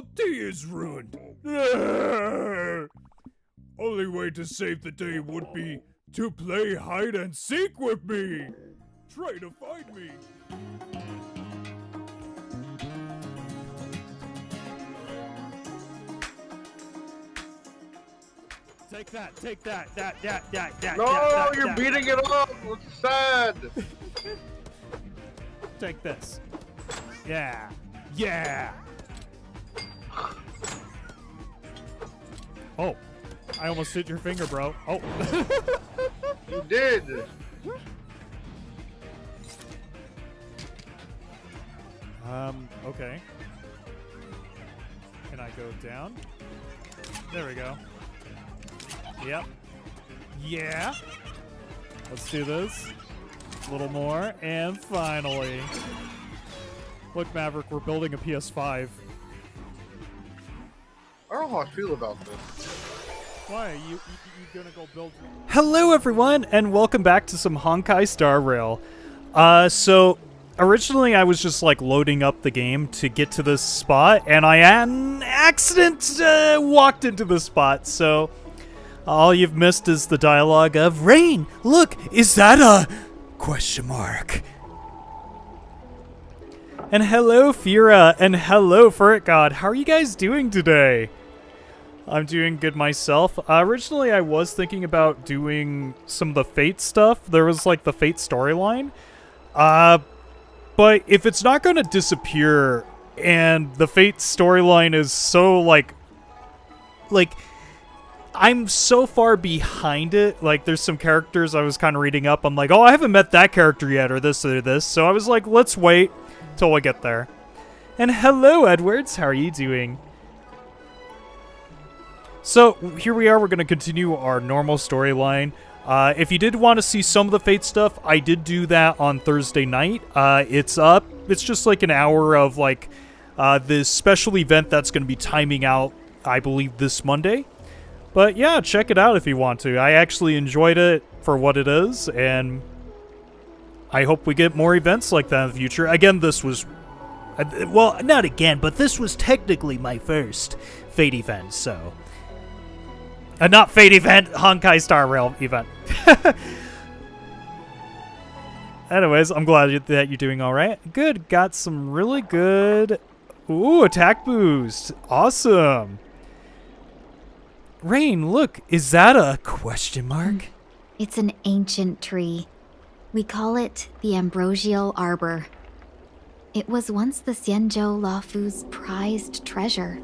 Now day is ruined. Only way to save the day would be to play hide and seek with me. Try to find me. Take that. No, you're beating it up. It's sad. Take this. Yeah. Oh, I almost hit your finger, bro. Oh. You did. Okay. Can I go down? There we go. Yep. Yeah. Let's do this. A little more, and finally. Look, Maverick, we're building a PS5. I don't know how I feel about this. Why? You gonna go build... Hello everyone, and welcome back to some Honkai Star Rail. So, originally I was just like loading up the game to get to this spot, and I had an accident walked into the spot, so... all you've missed is the dialogue of, Rain, look, is that a... question mark. And hello, Fira, and hello, Ferret God. How are you guys doing today? I'm doing good myself. Originally, I was thinking about doing some of the Fate stuff. There was, like, the Fate storyline. But if it's not going to disappear, and the Fate storyline is so, like... I'm so far behind it. Like, there's some characters I was kind of reading up. I'm like, oh, I haven't met that character yet, or this or this. So I was like, let's wait till I get there. And hello, Edwards. How are you doing? So, here we are. We're going to continue our normal storyline. If you did want to see some of the Fate stuff, I did do that on Thursday night. It's up. It's just like an hour of, like, this special event that's going to be timing out, I believe, this Monday. But yeah, check it out if you want to. I actually enjoyed it for what it is, and I hope we get more events like that in the future. Again, this was... well, not again, but this was technically my first Fate event, so... not Fate event, Honkai Star Rail event. Anyways, I'm glad that you're doing alright. Good, got some really good... ooh, attack boost. Awesome. Rain, look, is that a question mark? It's an ancient tree. We call it the Ambrosial Arbor. It was once the Xianzhou Luofu's prized treasure.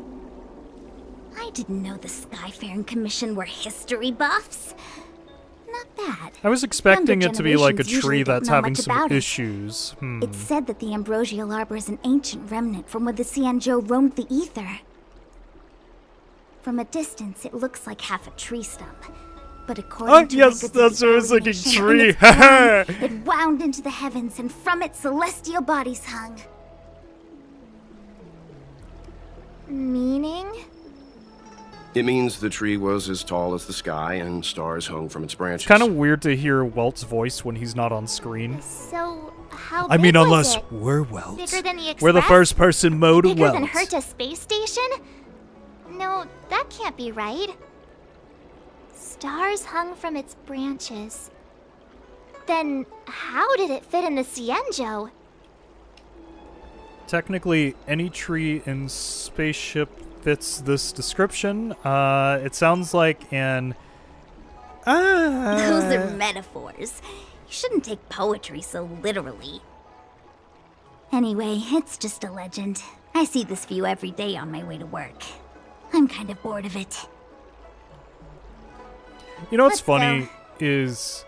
I didn't know the Skyfaring Commission were history buffs. Not bad. I was expecting Younger it to be like a generations tree usually that's don't know having much some about it. issues. It's said that the Ambrosial Arbor is an ancient remnant from when the Xianzhou roamed the ether. From a distance, it looks like half a tree stump. But according to yes, records that's of what I was thinking, alienation, tree. in its prime, it wound into the heavens, and from it celestial bodies hung. Meaning? It means the tree was as tall as the sky and stars hung from its branches. It's kind of weird to hear Welt's voice when he's not on screen. So, how I big mean, was unless it? we're Welt. Bigger than the Express? We're the first person mode of Bigger than Welt. Herta Space Station? No, that can't be right. Stars hung from its branches. Then, how did it fit in the Xianzhou? Technically, any tree in Spaceship fits this description. It sounds like an... Those are metaphors. You shouldn't take poetry so literally. Anyway, it's just a legend. I see this view every day on my way to work. I'm kind of bored of it. You know what's Let's go. funny is...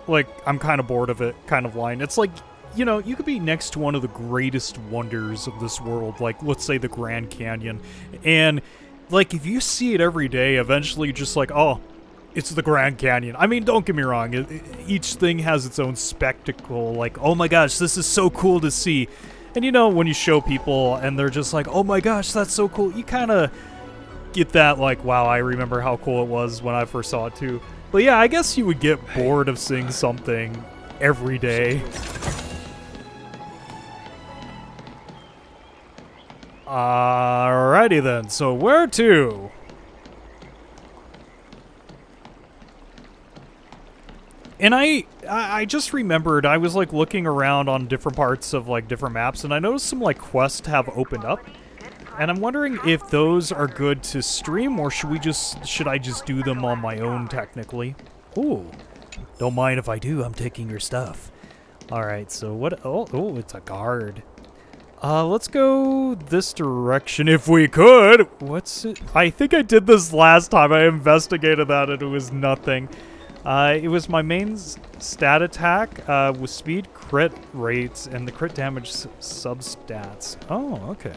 like, I'm kind of bored of it kind of line. It's like, you know, you could be next to one of the greatest wonders of this world, like, let's say the Grand Canyon, and, like, if you see it every day, eventually you're just like, oh, it's the Grand Canyon. I mean, don't get me wrong, each thing has its own spectacle, like, oh my gosh, this is so cool to see. And, you know, when you show people and they're just like, oh my gosh, that's so cool, you kind of get that, like, wow, I remember how cool it was when I first saw it, too. But yeah, I guess you would get bored of seeing something every day. Alrighty then, so where to? And I just remembered, I was like looking around on different parts of like different maps, and I noticed some like quests have opened up. And I'm wondering if those are good to stream, or should I just do them on my own technically? Ooh. Don't mind if I do, I'm taking your stuff. Alright, so what, oh, it's a guard. Let's go this direction if we could. What's it? I think I did this last time. I investigated that and it was nothing. It was my main stat attack with speed, crit rates, and the crit damage substats. Oh, okay.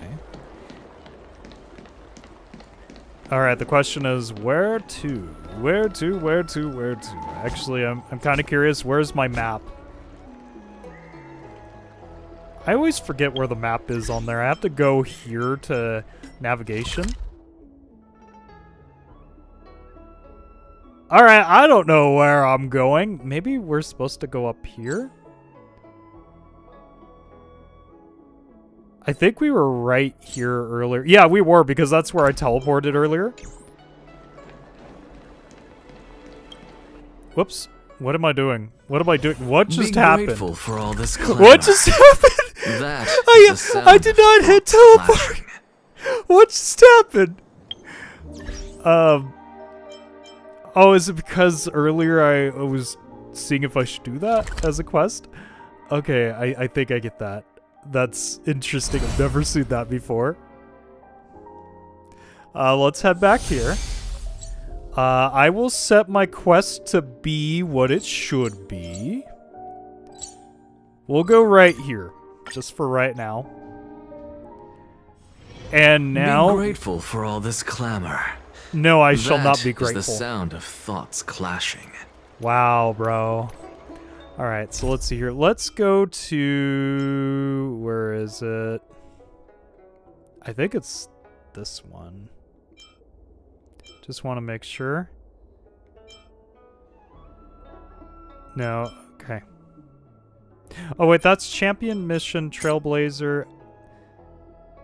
Alright, the question is where to? Where to? Actually, I'm kind of curious. Where's my map? I always forget where the map is on there. I have to go here to navigation. Alright, I don't know where I'm going. Maybe we're supposed to go up here? I think we were right here earlier. Yeah, we were, because that's where I teleported earlier. Whoops. What am I doing? What am I doing? What just happened? Grateful for all this glamour. What just happened? That is the sound I did not of hit thoughts teleport. clashing. What just happened? Oh, is it because earlier I was seeing if I should do that as a quest? Okay, I think I get that. That's interesting. I've never seen that before. Let's head back here. I will set my quest to be what it should be. We'll go right here, just for right now. And now... Be grateful for all this clamor. No, I shall not be That grateful. is the sound of thoughts clashing. Wow, bro. Alright, so let's see here. Let's go to... Where is it? I think it's this one. Just want to make sure. No, okay. Oh wait, that's Champion Mission Trailblazer.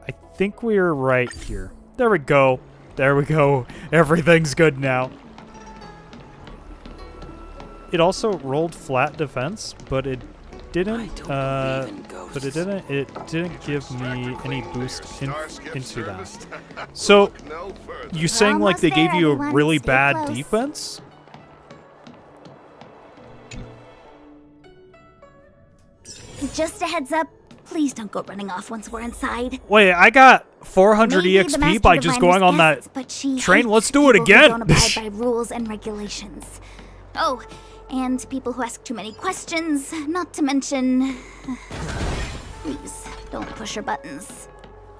I think we are right here. There we go. There we go. Everything's good now. It also rolled flat defense, but it didn't it didn't give me any boost into that. So you saying like they gave you a really bad defense? Just a heads up, please don't go running off once we're inside. Wait, I got 400 Maybe the EXP Master by just Diviner's going on that guests, but she train. hates Let's do it people who again. Don't abide by rules and regulations. Oh, and people who ask too many questions, not to mention... Please, don't push her buttons.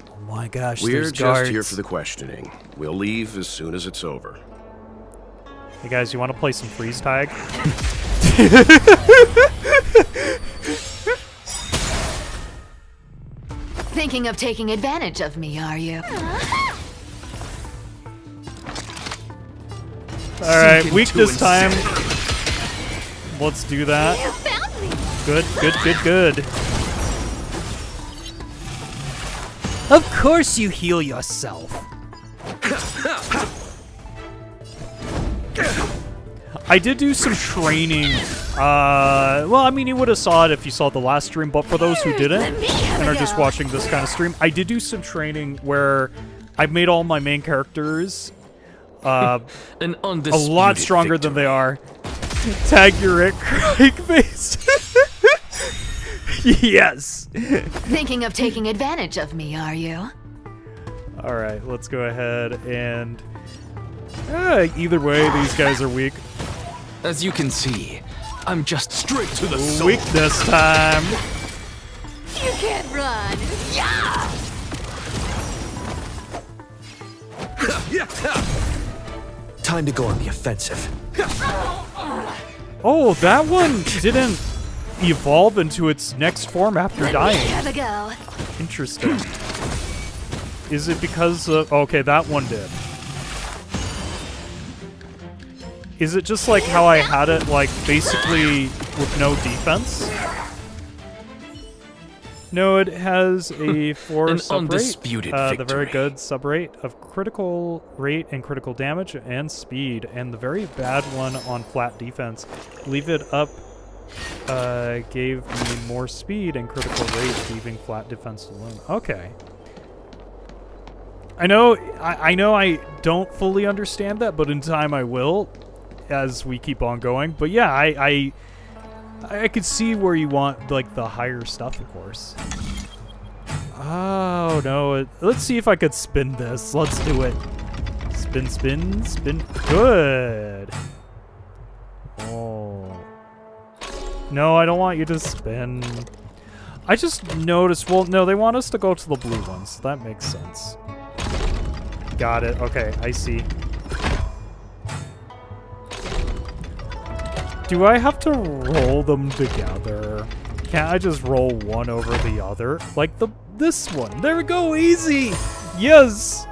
Oh my gosh, We're there's just guards. here for the questioning. We'll leave as soon as it's over. Hey guys, you want to play some freeze tag? Thinking of taking advantage of me, are you? Alright, Sink weakness into time. Let's do that. Good, good, good, good. Of course you heal yourself. I did do some training. Well, I mean, you would have saw it if you saw the last stream, but for those who didn't and are just watching this kind of stream, I did do some training where I made all my main characters An a undisputed lot stronger than victory. they are. Tag your it, Craigface. Yes. Thinking of taking advantage of me, are you? All right, let's go ahead and... either way, these guys are weak. As you can see, I'm just straight to the soul. Weakness time. You can't run. Yeah! Time to go on the offensive. Oh, that one didn't evolve into its next form after Let me dying. have a go. Interesting. Is it because of... Okay, that one did. Is it just like how I had it, like, basically with no defense? No, it has a 4 An sub undisputed rate, the very victory. good sub rate of critical rate and critical damage and speed, and the very bad one on flat defense. Leave it up gave me more speed and critical rate, leaving flat defense alone. Okay. I know I don't fully understand that, but in time I will, as we keep on going. But yeah, I could see where you want like the higher stuff, of course. Oh no! Let's see if I could spin this. Let's do it. Spin, spin, spin. Good. Oh. No, I don't want you to spin. I just noticed. Well, no, they want us to go to the blue ones. That makes sense. Got it. Okay, I see. Do I have to roll them together? Can't I just roll one over the other? Like this one. There we go. Easy. Yes.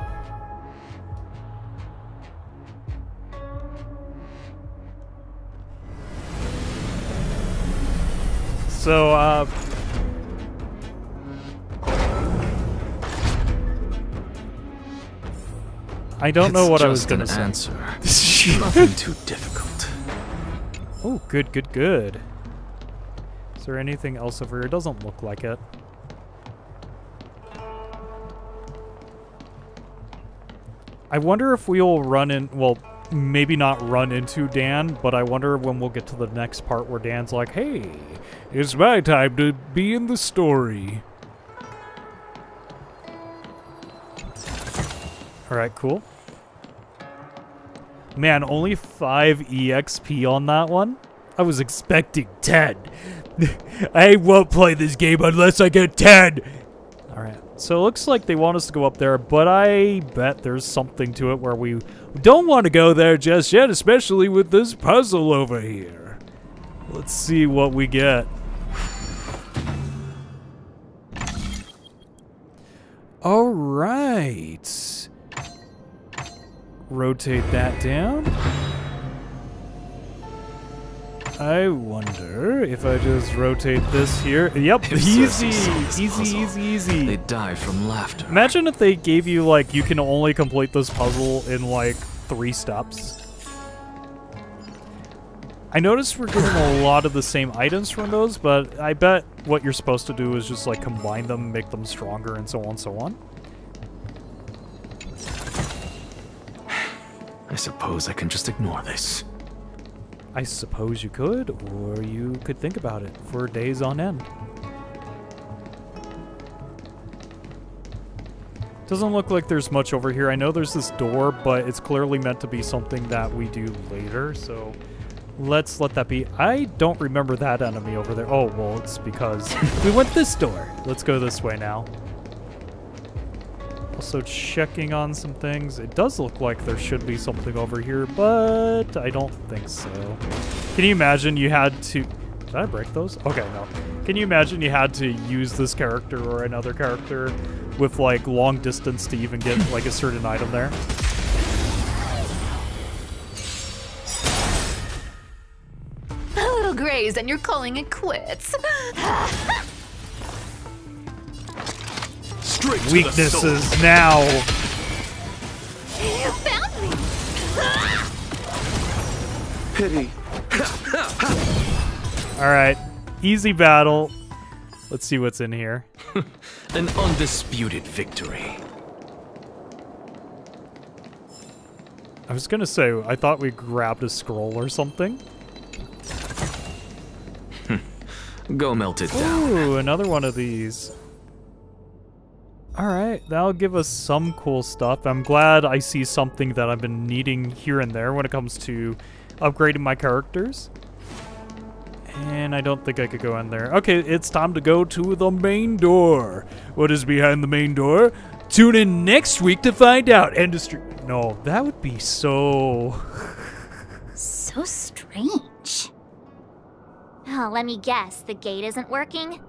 So, I don't know what I was gonna say. Answer. Nothing too difficult. Oh, good, good, good. Is there anything else over here? It doesn't look like it. I wonder if we'll run in, well, maybe not run into Dan, but I wonder when we'll get to the next part where Dan's like, hey, it's my time to be in the story. Alright, cool. Man, only 5 EXP on that one? I was expecting 10. I won't play this game unless I get 10! Alright, so it looks like they want us to go up there, but I bet there's something to it where we don't want to go there just yet, especially with this puzzle over here. Let's see what we get. Alright. Rotate that down. I wonder if I just rotate this here. Yep, If easy, Cersei saw this easy, puzzle, easy, easy. They'd die from laughter. Imagine if they gave you, like, you can only complete this puzzle in, like, 3 steps. I noticed we're getting a lot of the same items from those, but I bet what you're supposed to do is just, like, combine them, make them stronger, and so on and so on. I suppose I can just ignore this. I suppose you could, or you could think about it for days on end. Doesn't look like there's much over here. I know there's this door, but it's clearly meant to be something that we do later, so let's let that be. I don't remember that enemy over there. Oh, well, it's because we went this door. Let's go this way now. Also checking on some things. It does look like there should be something over here, but I don't think so. Can you imagine you had to... Did I break those? Okay, no. Can you imagine you had to use this character or another character with, like, long distance to even get, like, a certain item there? A little grazed and you're calling it quits. Straight to Weaknesses now. You found me! Pity. Alright. Easy battle. Let's see what's in here. An undisputed victory. I was gonna say, I thought we grabbed a scroll or something. Go melt it down. Ooh, another one of these. Alright, that'll give us some cool stuff. I'm glad I see something that I've been needing here and there when it comes to upgrading my characters. And I don't think I could go in there. Okay, it's time to go to the main door. What is behind the main door? Tune in next week to find out. Industry... No, that would be so... So strange. Oh, let me guess, the gate isn't working?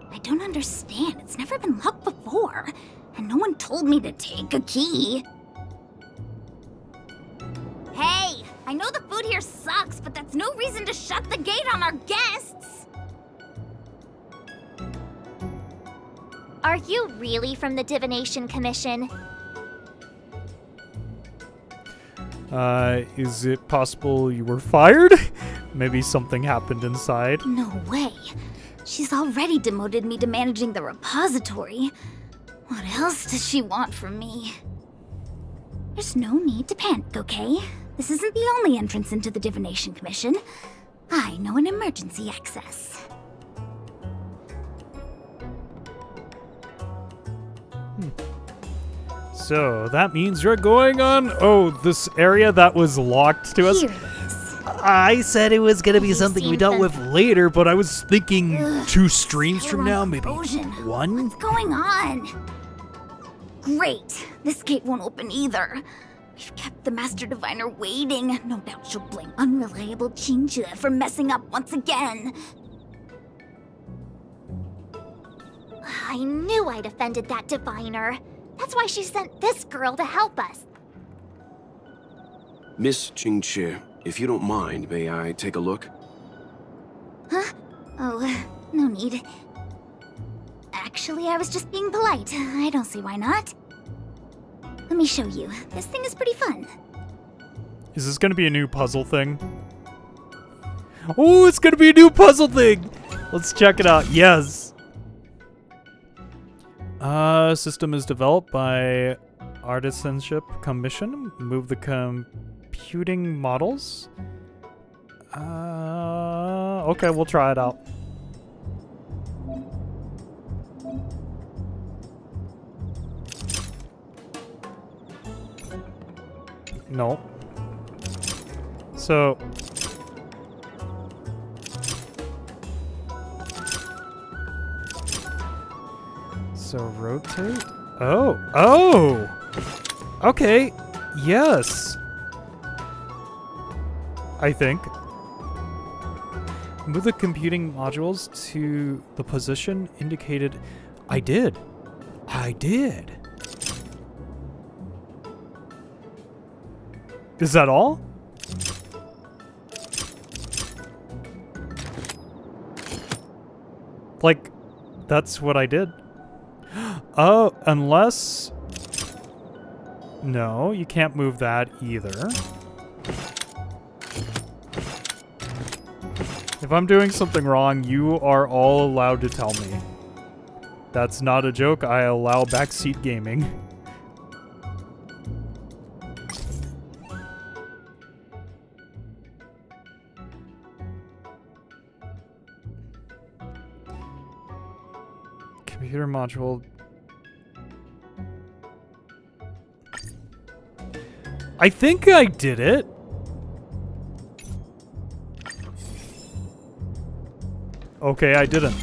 I don't understand. It's never been locked before, and no one told me to take a key. Hey, I know the food here sucks, but that's no reason to shut the gate on our guests. Are you really from the Divination Commission? Is it possible you were fired? Maybe something happened inside. No way. She's already demoted me to managing the repository. What else does she want from me? There's no need to panic, okay? This isn't the only entrance into the Divination Commission. I know an emergency access. So that means you're going on, this area that was locked to us. Here it is. I said it was gonna be You've something we seen dealt the- with later, but I was thinking Ugh, 2 streams still from on now, maybe erosion. 1? What's going on? Great. This gate won't open either. We've kept the Master Diviner waiting. No doubt she'll blame unreliable Qingzhe for messing up once again. I knew I'd offended that Diviner. That's why she sent this girl to help us. Miss Qingqi, if you don't mind, may I take a look? Huh? Oh, no need. Actually, I was just being polite. I don't see why not. Let me show you. This thing is pretty fun. Is this gonna be a new puzzle thing? Oh, it's gonna be a new puzzle thing! Let's check it out. Yes! System is developed by Artisanship Commission. Move the computing models. Okay, we'll try it out. No. So... So rotate? Oh! Okay, yes! I think. Move the computing modules to the position indicated. I did. Is that all? Like, that's what I did. Oh, unless... No, you can't move that either. If I'm doing something wrong, you are all allowed to tell me. That's not a joke, I allow backseat gaming. Computer module. I think I did it. Okay, I didn't.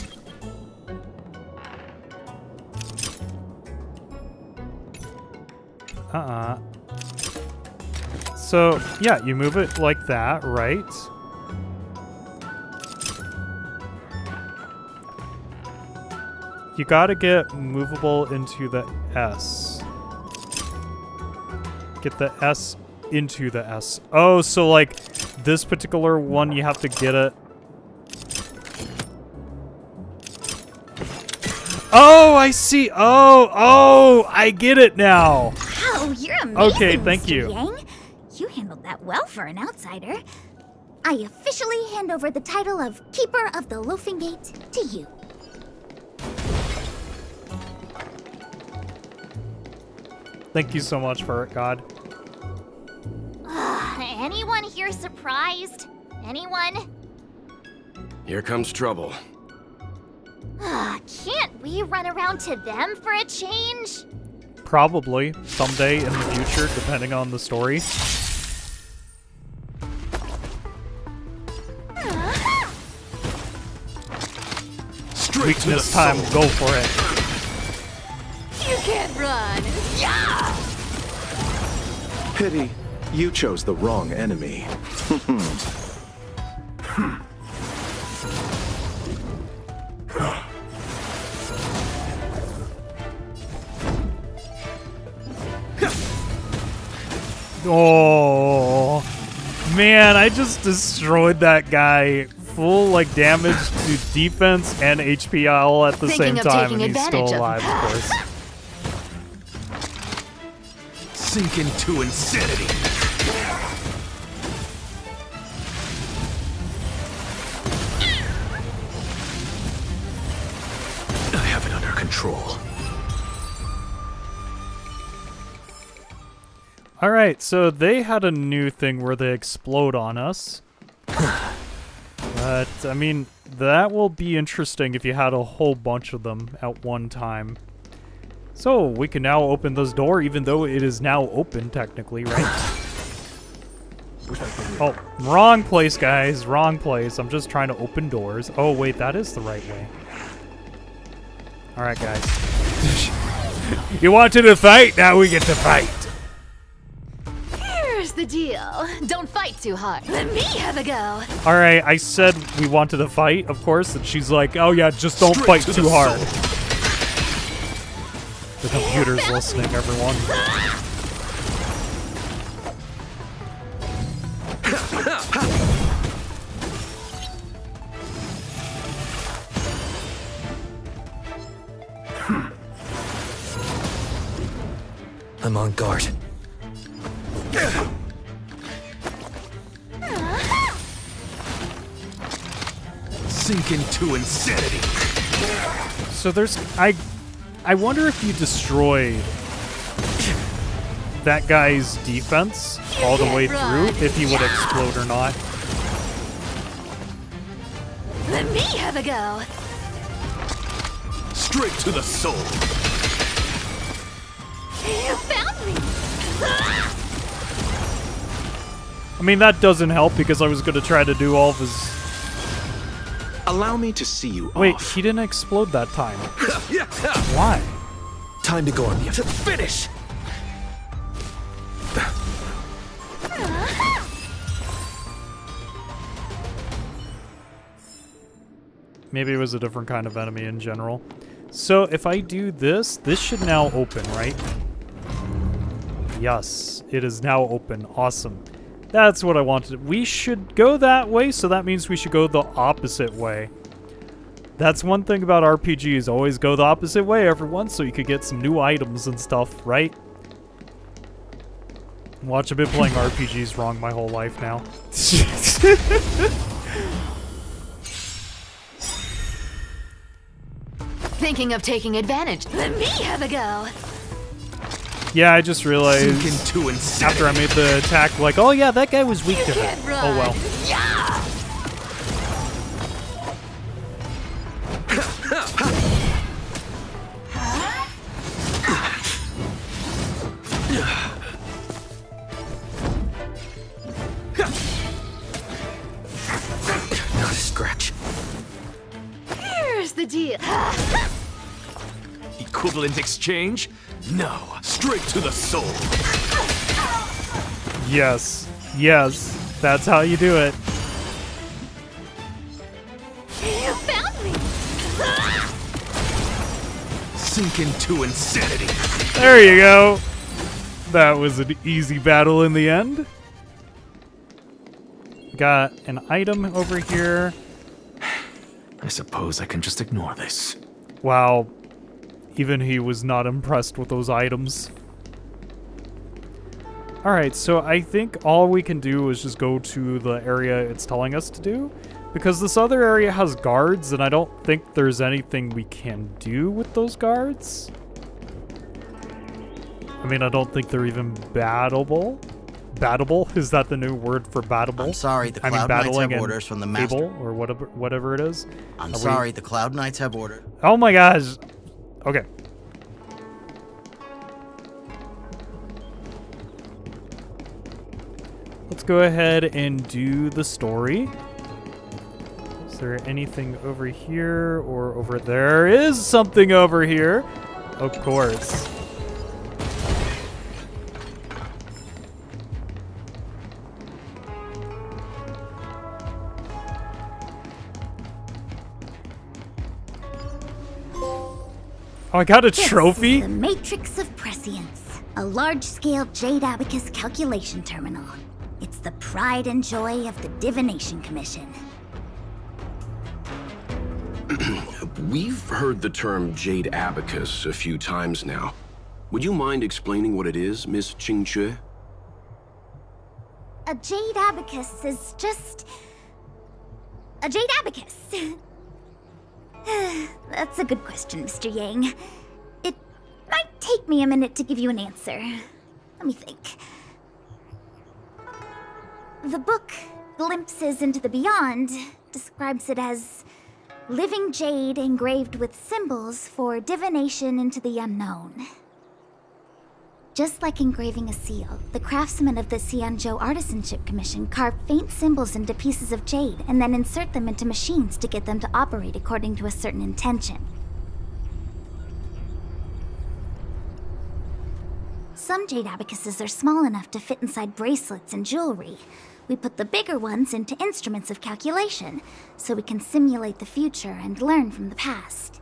So, yeah, you move it like that, right? You gotta get movable into the S. Get the S into the S. Oh, so like this particular one, you have to get it. Oh, I see. Oh, I get it now. Wow, you're amazing, Okay, thank Mr. you. Yang. You handled that well for an outsider. I officially hand over the title of Keeper of the Loafing Gate to you. Thank you so much for it, God. Anyone here surprised? Anyone? Here comes trouble. Can't we run around to them for a change? Probably someday in the future, depending on the story. Weakness time, go for it. You can't run. Pity, you chose the wrong enemy. Oh, man, I just destroyed that guy full like damage to defense and HP all at the Thinking same of time, taking and he's still advantage of- alive, of course. Sink into insanity. I have it under control. All right, so they had a new thing where they explode on us. But, I mean, that will be interesting if you had a whole bunch of them at one time. So, we can now open this door, even though it is now open, technically, right? Oh, wrong place, guys. Wrong place. I'm just trying to open doors. Oh, wait, that is the right way. Alright, guys. You wanted to fight? Now we get to fight. Here's the deal. Don't fight too hard. Let me have a go. Alright, I said we wanted to fight, of course, and she's like, oh yeah, just don't Straight fight to too the hard. soul. The computer's listening, everyone. I'm on guard. Sink into insanity. So there's, I wonder if you destroy that guy's defense all the way through, if he would explode or not. Let me have a go. Straight to the soul. You found me. I mean, that doesn't help because I was going to try to do all of his... Allow me to see you Wait, off. he didn't explode that time. Why? Time to go on the finish. Maybe it was a different kind of enemy in general. So if I do this, this should now open, right? Yes, it is now open. Awesome. That's what I wanted. We should go that way, so that means we should go the opposite way. That's one thing about RPGs. Always go the opposite way, everyone, so you could get some new items and stuff, right? Watch, I've been playing RPGs wrong my whole life now. Thinking of taking advantage. Let me have a go. Yeah, I just realized Sink into insanity. after I made the attack, like, oh yeah, that guy was weak to it. Can't run. Oh well. Yeah. Not a scratch. Here's the deal. Equivalent exchange? No. Straight to the soul. Yes. Yes. That's how you do it. You found me. Sink into insanity. There you go. That was an easy battle in the end. Got an item over here. I suppose I can just ignore this. Wow. Even he was not impressed with those items. Alright, so I think all we can do is just go to the area it's telling us to do. Because this other area has guards, and I don't think there's anything we can do with those guards. I mean, I don't think they're even battable. Battable? Is that the new word for battable? I'm sorry, the I mean, Cloud Knights battling have and orders from the Master. able, or whatever it is. I'm Are we- sorry, the Cloud Knights have orders. Oh my gosh. Okay. Let's go ahead and do the story. Is there anything over here or over there? There is something over here. Of course. Oh, I got a trophy? This is the Matrix of Prescience, a large-scale Jade Abacus calculation terminal. It's the pride and joy of the Divination Commission. We've heard the term Jade Abacus a few times now. Would you mind explaining what it is, Miss Qingque? A jade abacus is just... a jade abacus. That's a good question, Mr. Yang. It might take me a minute to give you an answer. Let me think. The book, Glimpses into the Beyond, describes it as living jade engraved with symbols for divination into the unknown. Just like engraving a seal, the craftsmen of the Xianzhou Artisanship Commission carve faint symbols into pieces of jade and then insert them into machines to get them to operate according to a certain intention. Some jade abacuses are small enough to fit inside bracelets and jewelry. We put the bigger ones into instruments of calculation, so we can simulate the future and learn from the past.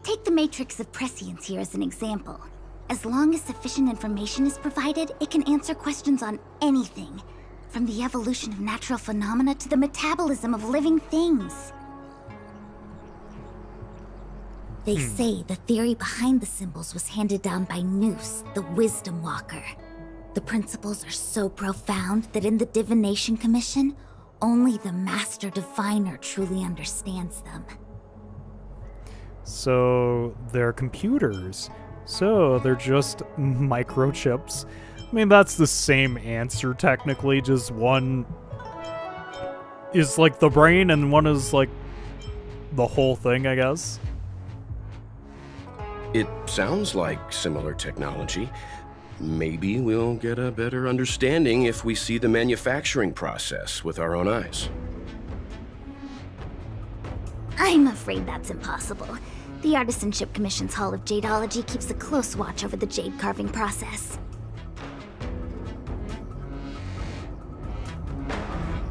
Take the matrix of prescience here as an example. As long as sufficient information is provided, it can answer questions on anything, from the evolution of natural phenomena to the metabolism of living things. They say the theory behind the symbols was handed down by Noose, the Wisdom Walker. The principles are so profound that in the Divination Commission, only the Master Diviner truly understands them. So they're computers. So they're just microchips. I mean, that's the same answer technically, just one is like the brain and one is like the whole thing, I guess. It sounds like similar technology. Maybe we'll get a better understanding if we see the manufacturing process with our own eyes. I'm afraid that's impossible. The Artisanship Commission's Hall of Jadeology keeps a close watch over the jade carving process.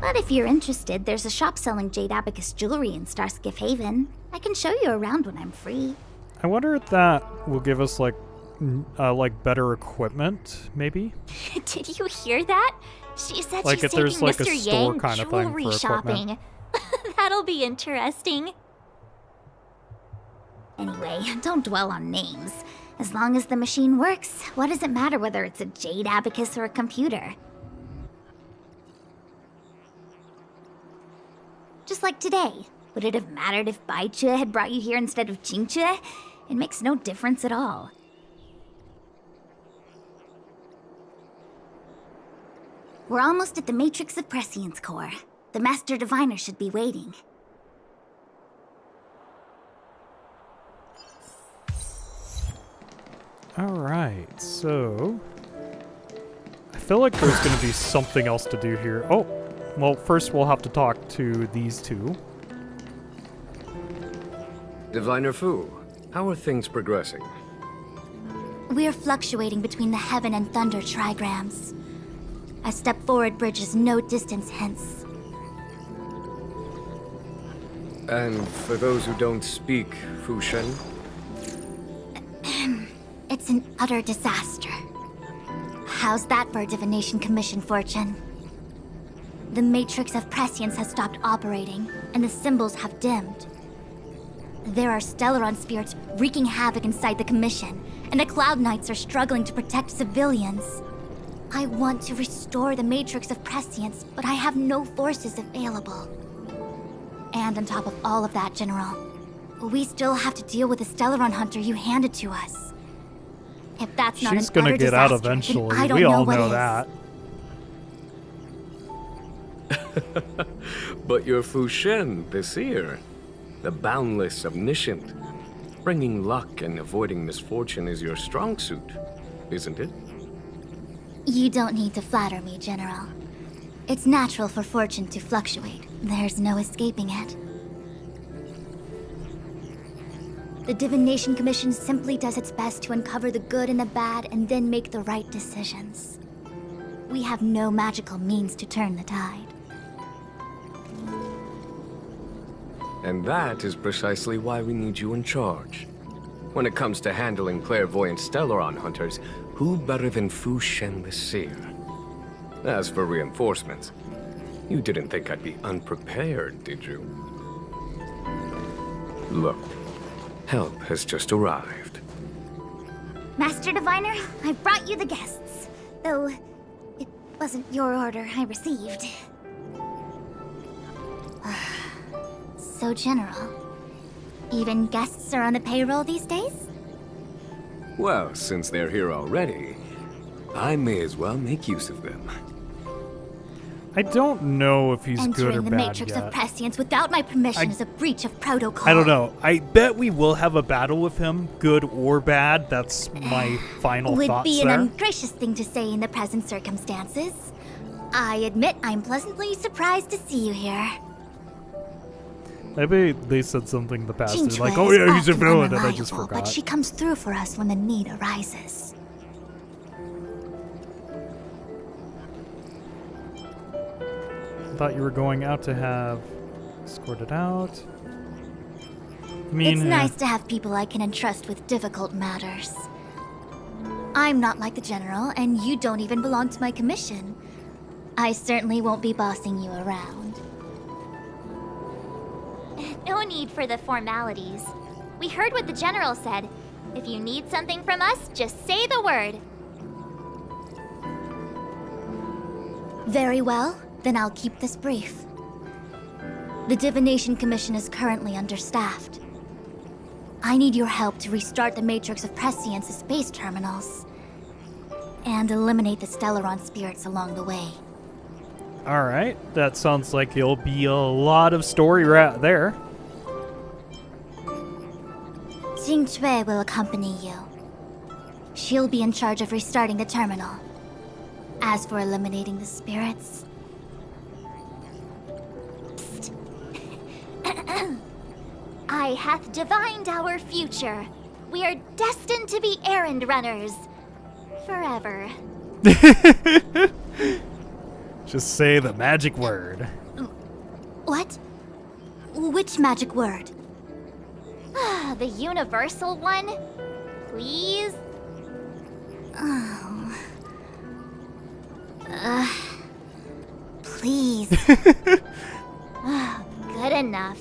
But if you're interested, there's a shop selling jade abacus jewelry in Starskiff Haven. I can show you around when I'm free. I wonder if that will give us like better equipment, maybe? Did you hear that? She said like she's if taking there's like Mr. a store Yang kind of thing jewelry for shopping. equipment. That'll be interesting. Anyway, don't dwell on names. As long as the machine works, what does it matter whether it's a jade abacus or a computer? Just like today. Would it have mattered if Baichue had brought you here instead of Qingque? It makes no difference at all. We're almost at the Matrix of Prescience Core. The Master Diviner should be waiting. Alright, so I feel like there's gonna be something else to do here. Oh, well, first we'll have to talk to these two. Diviner Fu, how are things progressing? We're fluctuating between the Heaven and Thunder trigrams. A step forward bridges no distance hence. And for those who don't speak Fu Shen? It's an utter disaster. How's that for a Divination Commission fortune? The Matrix of Prescience has stopped operating, and the symbols have dimmed. There are Stellaron spirits wreaking havoc inside the Commission, and the Cloud Knights are struggling to protect civilians. I want to restore the Matrix of Prescience, but I have no forces available. And on top of all of that, General, we still have to deal with the Stellaron hunter you handed to us. If that's not She's an gonna utter get out disaster, eventually. then I don't We all what know is. that. But you're Fu Shen, the seer. The boundless, omniscient. Bringing luck and avoiding misfortune is your strong suit, isn't it? You don't need to flatter me, General. It's natural for fortune to fluctuate. There's no escaping it. The Divination Commission simply does its best to uncover the good and the bad and then make the right decisions. We have no magical means to turn the tide. And that is precisely why we need you in charge. When it comes to handling clairvoyant Stellaron hunters, who better than Fu Shen the Seer? As for reinforcements, You didn't think I'd be unprepared, did you? Look, help has just arrived. Master Diviner, I brought you the guests. Though, it wasn't your order I received. So general. Even guests are on the payroll these days? Well, since they're here already, I may as well make use of them. I don't know if he's good or Entering the bad Matrix yet. of Prescience without my permission is a breach of protocol. I don't know. I bet we will have a battle with him, good or bad. That's my final Would thoughts be an there. ungracious thing to say in the present circumstances. I admit I'm pleasantly surprised to see you here. Maybe they said something in the past. They're Jinchue like, oh is yeah, he's a often villain, and I just unreliable, forgot. But she comes through for us when the need arises. I thought you were going out to have escorted out. I mean, It's nice to have people I can entrust with difficult matters. I'm not like the General, and you don't even belong to my commission. I certainly won't be bossing you around. No need for the formalities. We heard what the General said. If you need something from us, just say the word. Very well, then I'll keep this brief. The Divination Commission is currently understaffed. I need your help to restart the Matrix of Prescience's space terminals. And eliminate the Stellaron spirits along the way. Alright, that sounds like it'll be a lot of story right there. Jinchue will accompany you. She'll be in charge of restarting the terminal. As for eliminating the spirits... Psst. I hath divined our future. We are destined to be errand runners. Forever. Just say the magic word. What? Which magic word? The universal one? Please? Oh. Please. Good enough.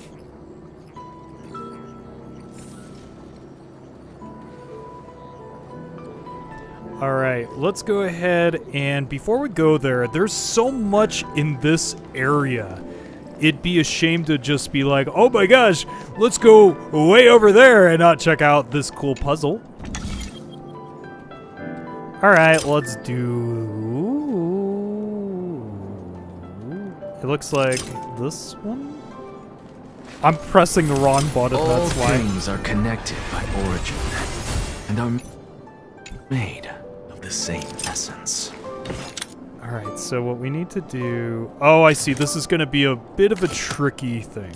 Alright, let's go ahead and before we go there, there's so much in this area. It'd be a shame to just be like, oh my gosh, let's go way over there and not check out this cool puzzle. Alright, let's do... It looks like this one? I'm pressing the wrong button, All that's why. things are connected by origin and are made of the same essence. Alright, so what we need to do... Oh, I see. This is going to be a bit of a tricky thing.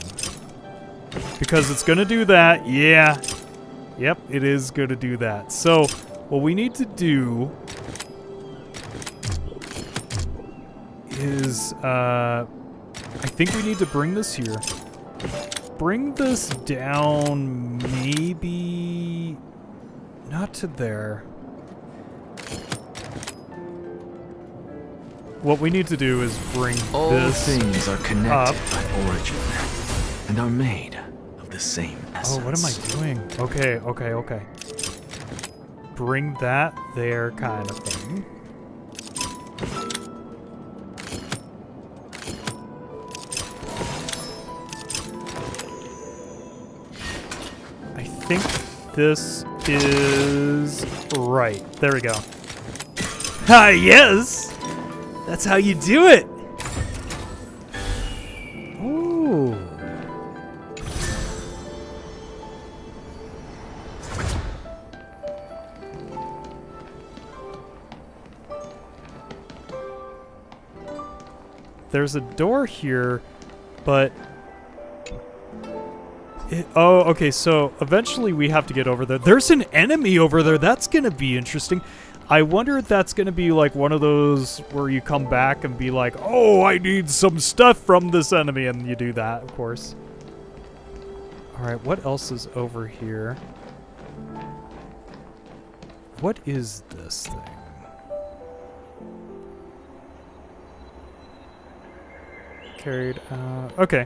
Because it's going to do that. Yeah. Yep, it is going to do that. So, what we need to do... is, I think we need to bring this here. Bring this down, maybe... Not to there. What we need to do is bring All this things are connected up. by origin and are made of the same essence. Oh, what am I doing? Okay. Bring that there kind of thing. I think this is right. There we go. Ah, yes! That's how you do it! Ooh. There's a door here, but... oh, okay, so eventually we have to get over there. There's an enemy over there. That's going to be interesting. I wonder if that's going to be like one of those where you come back and be like, oh, I need some stuff from this enemy, and you do that, of course. All right, what else is over here? What is this thing? carried. Okay.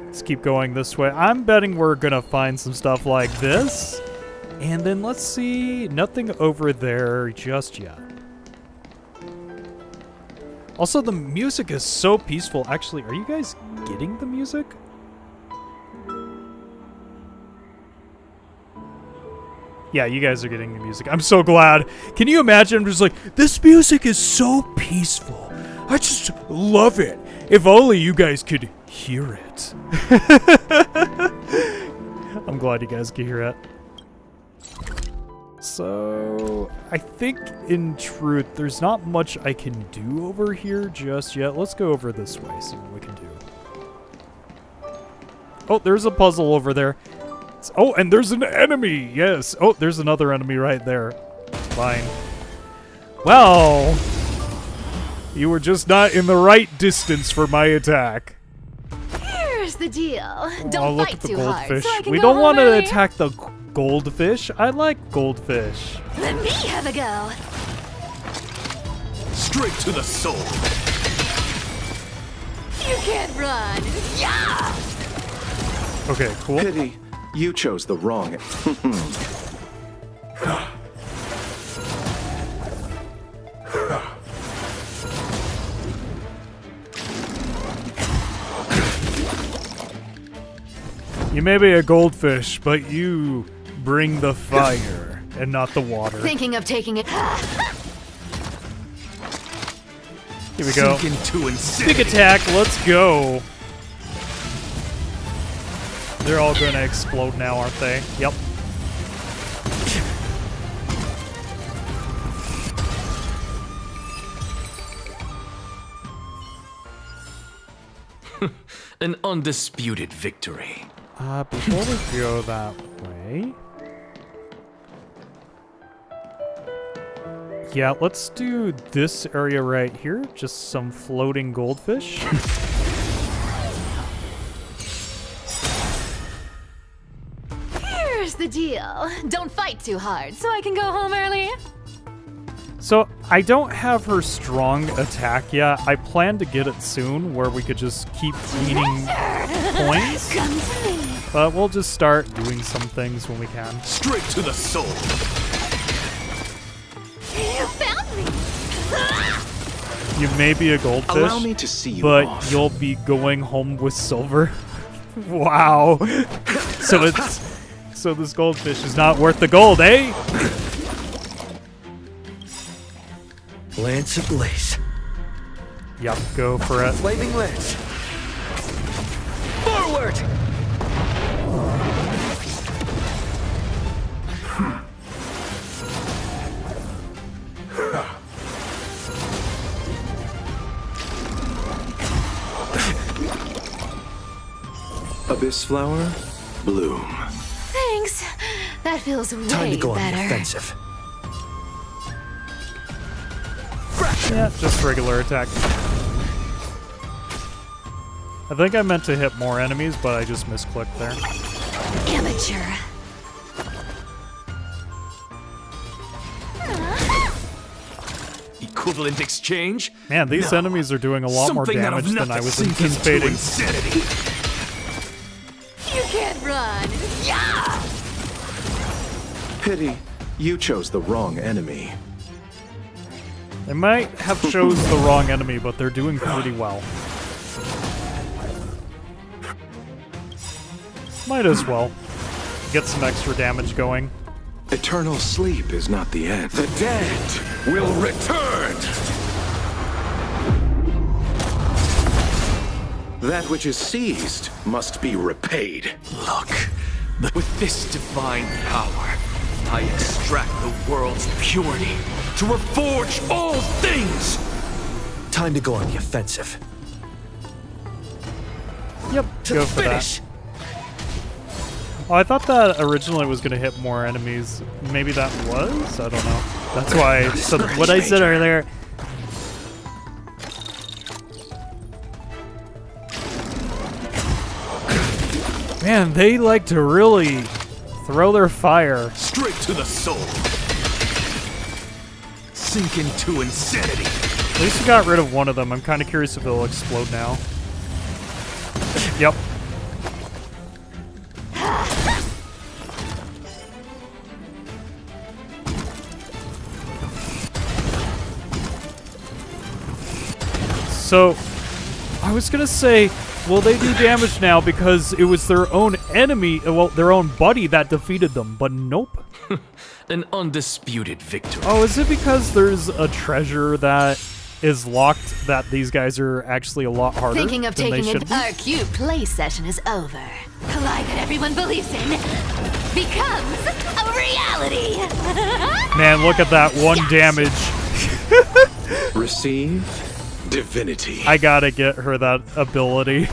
Let's keep going this way. I'm betting we're gonna find some stuff like this. And then let's see, nothing over there just yet. Also, the music is so peaceful. Actually, are you guys getting the music? Yeah, you guys are getting the music. I'm so glad. Can you imagine? I'm just like, this music is so peaceful. I just love it. If only you guys could hear it. I'm glad you guys can hear it. So, I think in truth, there's not much I can do over here just yet. Let's go over this way, see what we can do. Oh, there's a puzzle over there. Oh, and there's an enemy! Yes! Oh, there's another enemy right there. Fine. Well, you were just not in the right distance for my attack. Here's the deal. Don't Oh, look fight at the too hard, goldfish. so I can We go don't home want to early. attack the goldfish. I like goldfish. Let me have a go. Straight to the soul. You can't run. Yeah! Okay, cool. Pity, you chose the wrong. You may be a goldfish, but you bring the fire and not the water. Thinking of taking it. Here we go. Sink into insanity. Big attack, let's go. They're all gonna explode now, aren't they? Yep. An undisputed victory. Before we go that way... Yeah, let's do this area right here. Just some floating goldfish. Here's the deal. Don't fight too hard, so I can go home early. So, I don't have her strong attack yet. I plan to get it soon, where we could just keep gaining points. Come to me. But we'll just start doing some things when we can. Straight to the soul. You found me. You may be a goldfish, Allow me to see you but off. you'll be going home with silver. Wow. So this goldfish is not worth the gold, eh? Lance ablaze. Yep, go for it. Flaming lance. Forward! Abyss flower, bloom. Thanks. That feels Time to way go on the better. offensive. Yeah, just regular attack. I think I meant to hit more enemies, but I just misclicked there. Amateur. Equivalent exchange? Man, these No. enemies are doing a lot more Something out of damage than I nothing was sink into anticipating. insanity. You can't run. Yeah! Pity, you chose the wrong enemy. They might have chose the wrong enemy, but they're doing pretty well. Might as well. Get some extra damage going. Eternal sleep is not the end. The dead will return. That which is seized must be repaid. Look, with this divine power, I extract the world's purity to reforge all things. Time to go on the offensive. Yep, To go the for finish. that. Oh, I thought that originally was going to hit more enemies. Maybe that was? I don't know. That's why I said what I said earlier. Man, they like to really throw their fire. Straight to the soul. Sink into insanity. At least we got rid of one of them. I'm kind of curious if it'll explode now. Yep. So, I was gonna say, will they do damage now because it was their own enemy, well, their own buddy that defeated them, but nope. An undisputed victory. Oh, is it because there's a treasure that is locked that these guys are actually a lot harder Thinking of than they taking should an be? Our cute play session is over. The lie that everyone believes in becomes a reality. Man, look at that one damage. Receive divinity. I gotta get her that ability.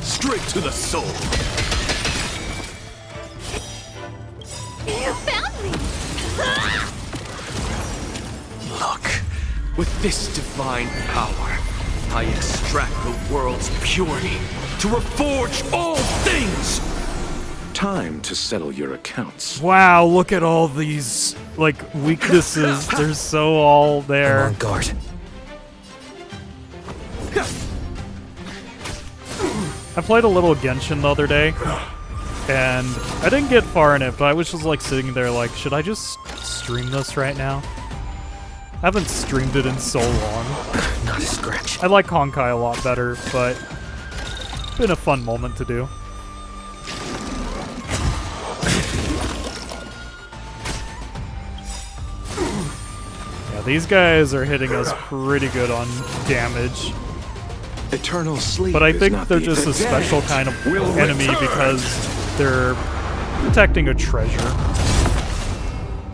Straight to the soul. You found me. Look, with this divine power, I extract the world's purity to reforge all things. Time to settle your accounts. Wow, look at all these, like, weaknesses. They're so all there. I'm on guard. I played a little Genshin the other day, and I didn't get far in it, but I was just like sitting there like, should I just stream this right now? I haven't streamed it in so long. Not a scratch. I like Honkai a lot better, but it's been a fun moment to do. Yeah, these guys are hitting us pretty good on damage. Eternal sleep. But I is think not they're the just a event. special kind of Will enemy return. because they're protecting a treasure.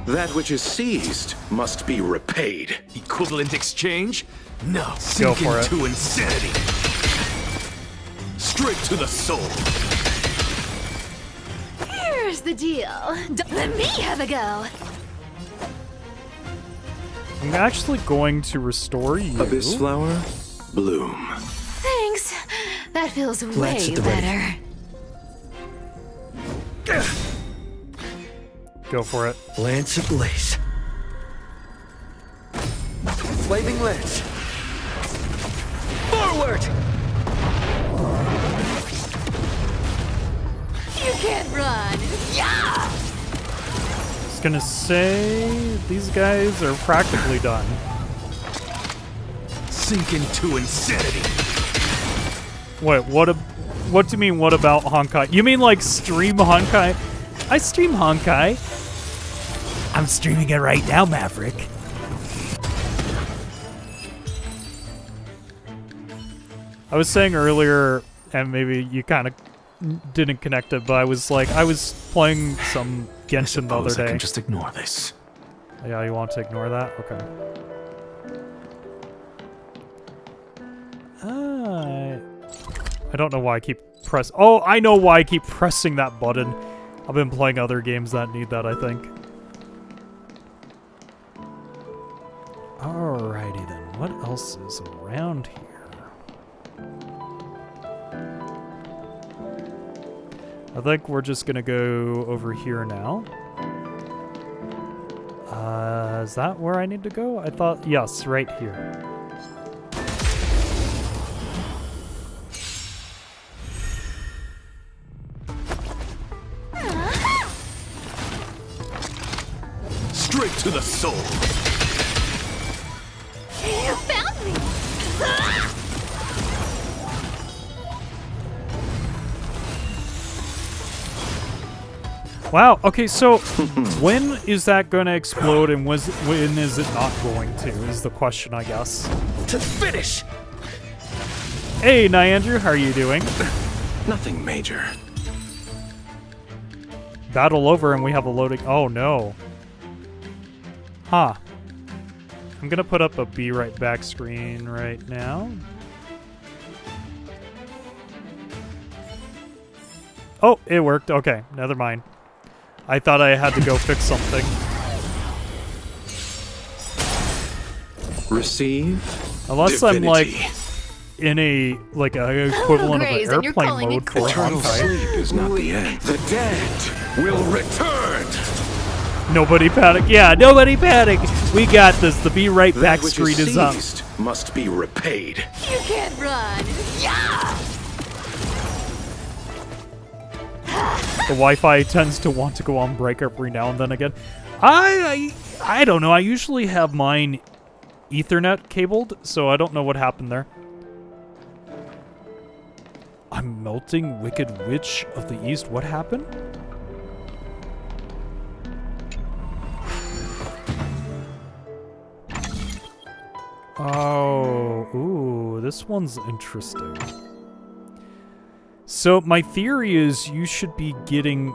That which is seized must be repaid. Equivalent exchange? No. Go Sink for it. into insanity. Straight to the soul. Here's the deal. Let me have a go. I'm actually going to restore you. Abyss flower, bloom. Thanks. That feels Lance way at the ready. better. Go for it. Lance ablaze. Flaming lance. Forward! You can't run. Yeah! Just gonna say these guys are practically done. Sink into insanity. Wait, what do you mean, what about Honkai? You mean like stream Honkai? I stream Honkai. I'm streaming it right now, Maverick. I was saying earlier, and maybe you kind of didn't connect it, but I was playing some Genshin the other I day. can just ignore this. Yeah, you want to ignore that? Okay. I don't know why I keep Oh, I know why I keep pressing that button. I've been playing other games that need that, I think. Alrighty then, what else is around here? I think we're just gonna go over here now. Is that where I need to go? I thought, yes, right here. Straight to the soul. You found me. Wow, okay, so when is that going to explode and when is it not going to, is the question, I guess. To finish! Hey, Nyandrew, how are you doing? Nothing major. Battle over and we have a loading... Oh, no. Huh. I'm going to put up a Be Right Back screen right now. Oh, it worked. Okay, never mind. I thought I had to go fix something. Receive Unless divinity. I'm like in a equivalent of Graze, an and you're airplane calling mode it for Eternal Honkai. sleep is not the end. The dead will return. Nobody panic. Yeah, nobody panic. We got this. The Be Right Back That which street is up. seized must be repaid. You can't run. Yeah! The Wi-Fi tends to want to go on break every now and then again. I don't know. I usually have mine Ethernet cabled, so I don't know what happened there. I'm melting Wicked Witch of the East. What happened? Oh, ooh, this one's interesting. So my theory is you should be getting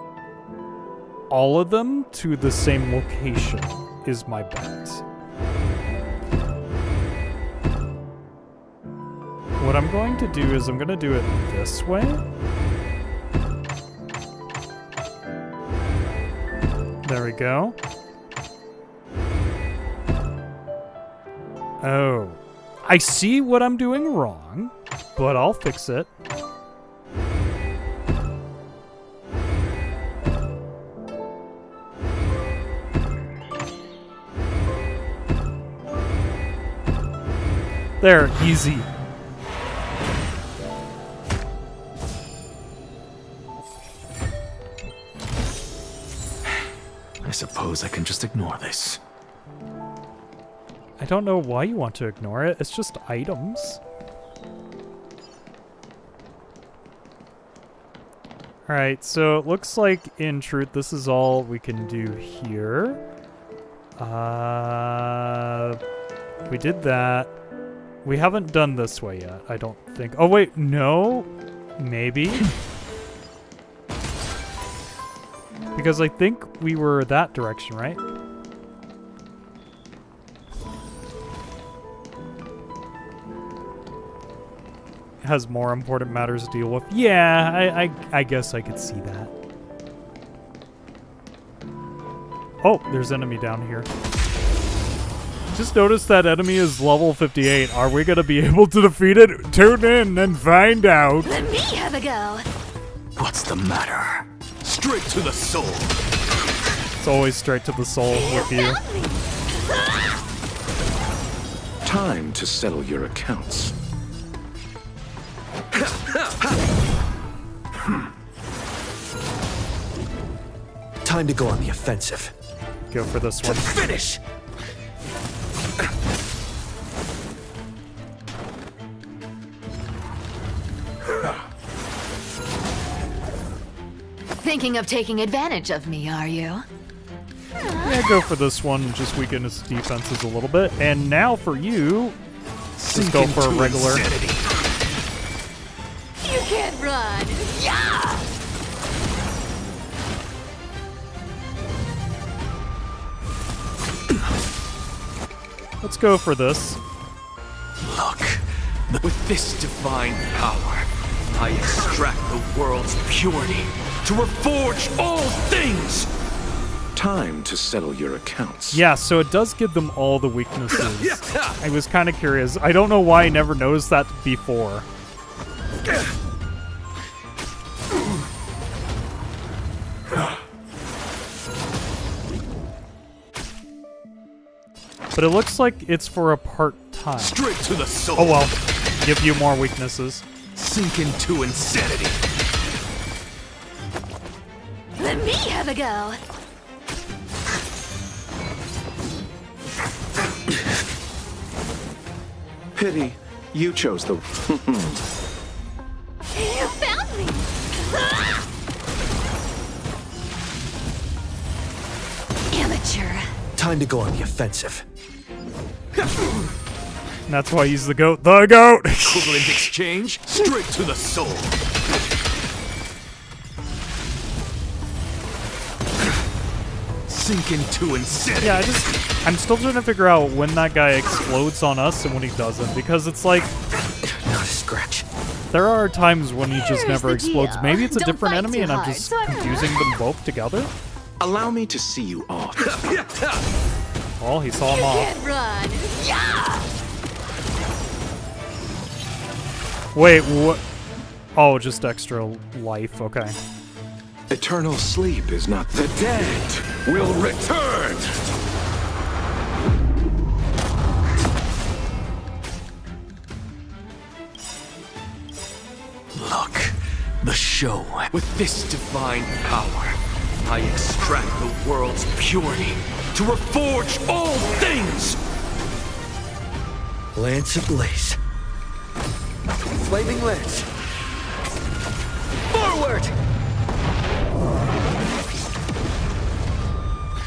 all of them to the same location, is my bet. What I'm going to do is I'm going to do it this way. There we go. Oh. I see what I'm doing wrong, but I'll fix it. There, easy. I suppose I can just ignore this. I don't know why you want to ignore it. It's just items. Alright, so it looks like, in truth, this is all we can do here. We did that. We haven't done this way yet, I don't think. Oh, wait, no? Maybe? Because I think we were that direction, right? Has more important matters to deal with. Yeah, I guess I could see that. Oh, there's enemy down here. Just noticed that enemy is level 58. Are we gonna be able to defeat it? Tune in and find out. Let me have a go. What's the matter? Straight to the soul. It's always straight to the soul with you. Time to settle your accounts. Time to go on the offensive. Go for this one. Finish! Thinking of taking advantage of me, are you? Yeah, go for this one. Just weaken his defenses a little bit. And now for you, just go for a regular. Insanity. You can't run. Yeah! Let's go for this. Look, with this divine power, I extract the world's purity to reforge all things! Time to settle your accounts. Yeah, so it does give them all the weaknesses. I was kind of curious. I don't know why I never noticed that before. But it looks like it's for a part-time. Straight to the soul. Oh well, give you more weaknesses. Sink into insanity. Let me have a go. Pity, you chose the... You found me. Amateur. Time to go on the offensive. And that's why he's the goat. The goat! Equivalent exchange, straight to the soul. Sink into insanity. Yeah, I'm still trying to figure out when that guy explodes on us and when he doesn't, because it's like, Not a scratch. there are times when he just never the explodes. deal. Maybe it's a Don't different fight enemy too and I'm hard, just so I don't confusing them both together. Allow me to see you off. Oh, he saw him You off. can't run. Yeah! Wait, what? Oh, just extra life, okay. Eternal sleep is not the dead will return. Look, the show. With this divine power, I extract the world's purity to reforge all things! Lance ablaze. Flaming lance. Forward!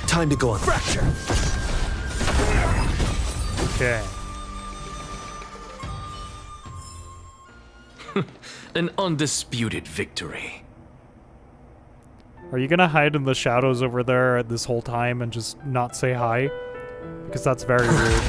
Time to go on fracture. Okay. An undisputed victory. Are you gonna hide in the shadows over there this whole time and just not say hi? Because that's very rude.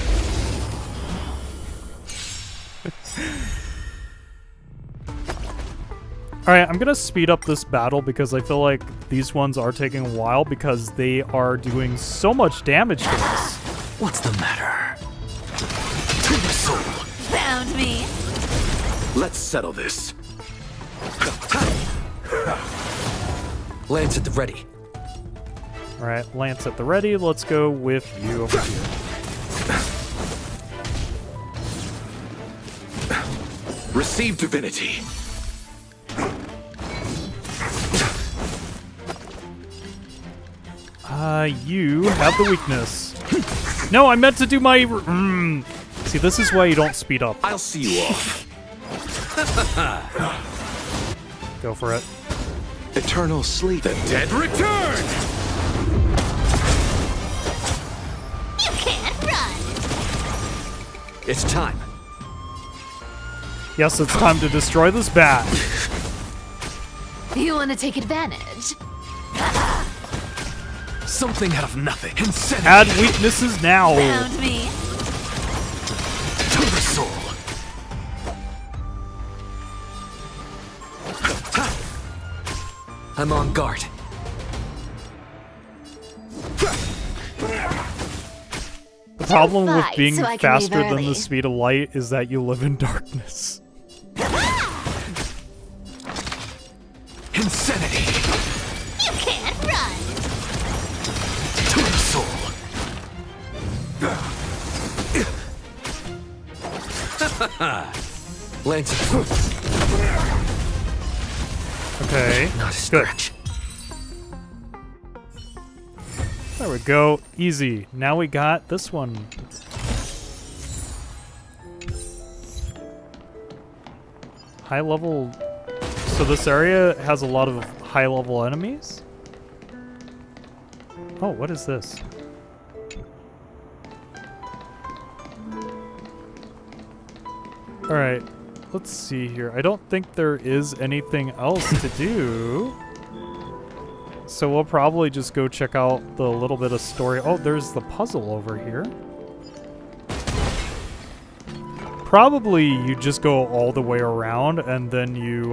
Alright, I'm gonna speed up this battle because I feel like these ones are taking a while because they are doing so much damage to us. What's the matter? To the soul. Found me. Let's settle this. Lance at the ready. Alright, Lance at the ready. Let's go with you over here. Receive divinity. You have the weakness. No, I meant to do my... See, this is why you don't speed up. I'll see you off. Go for it. Eternal sleep. The dead return! You can't run. It's time. Yes, it's time to destroy this bat. You want to take advantage? Something out of nothing. Insanity. Add weaknesses now. Found me. To the soul. I'm on guard. The problem with Fight, being so I can leave faster than early. the speed of light is that you live in darkness. Insanity. You can't run. To the soul. Lance at the Okay, Not a good. stretch. There we go. Easy. Now we got this one. High level... So this area has a lot of high level enemies? Oh, what is this? Alright, let's see here. I don't think there is anything else to do. So we'll probably just go check out the little bit of story. Oh, there's the puzzle over here. Probably you just go all the way around and then you,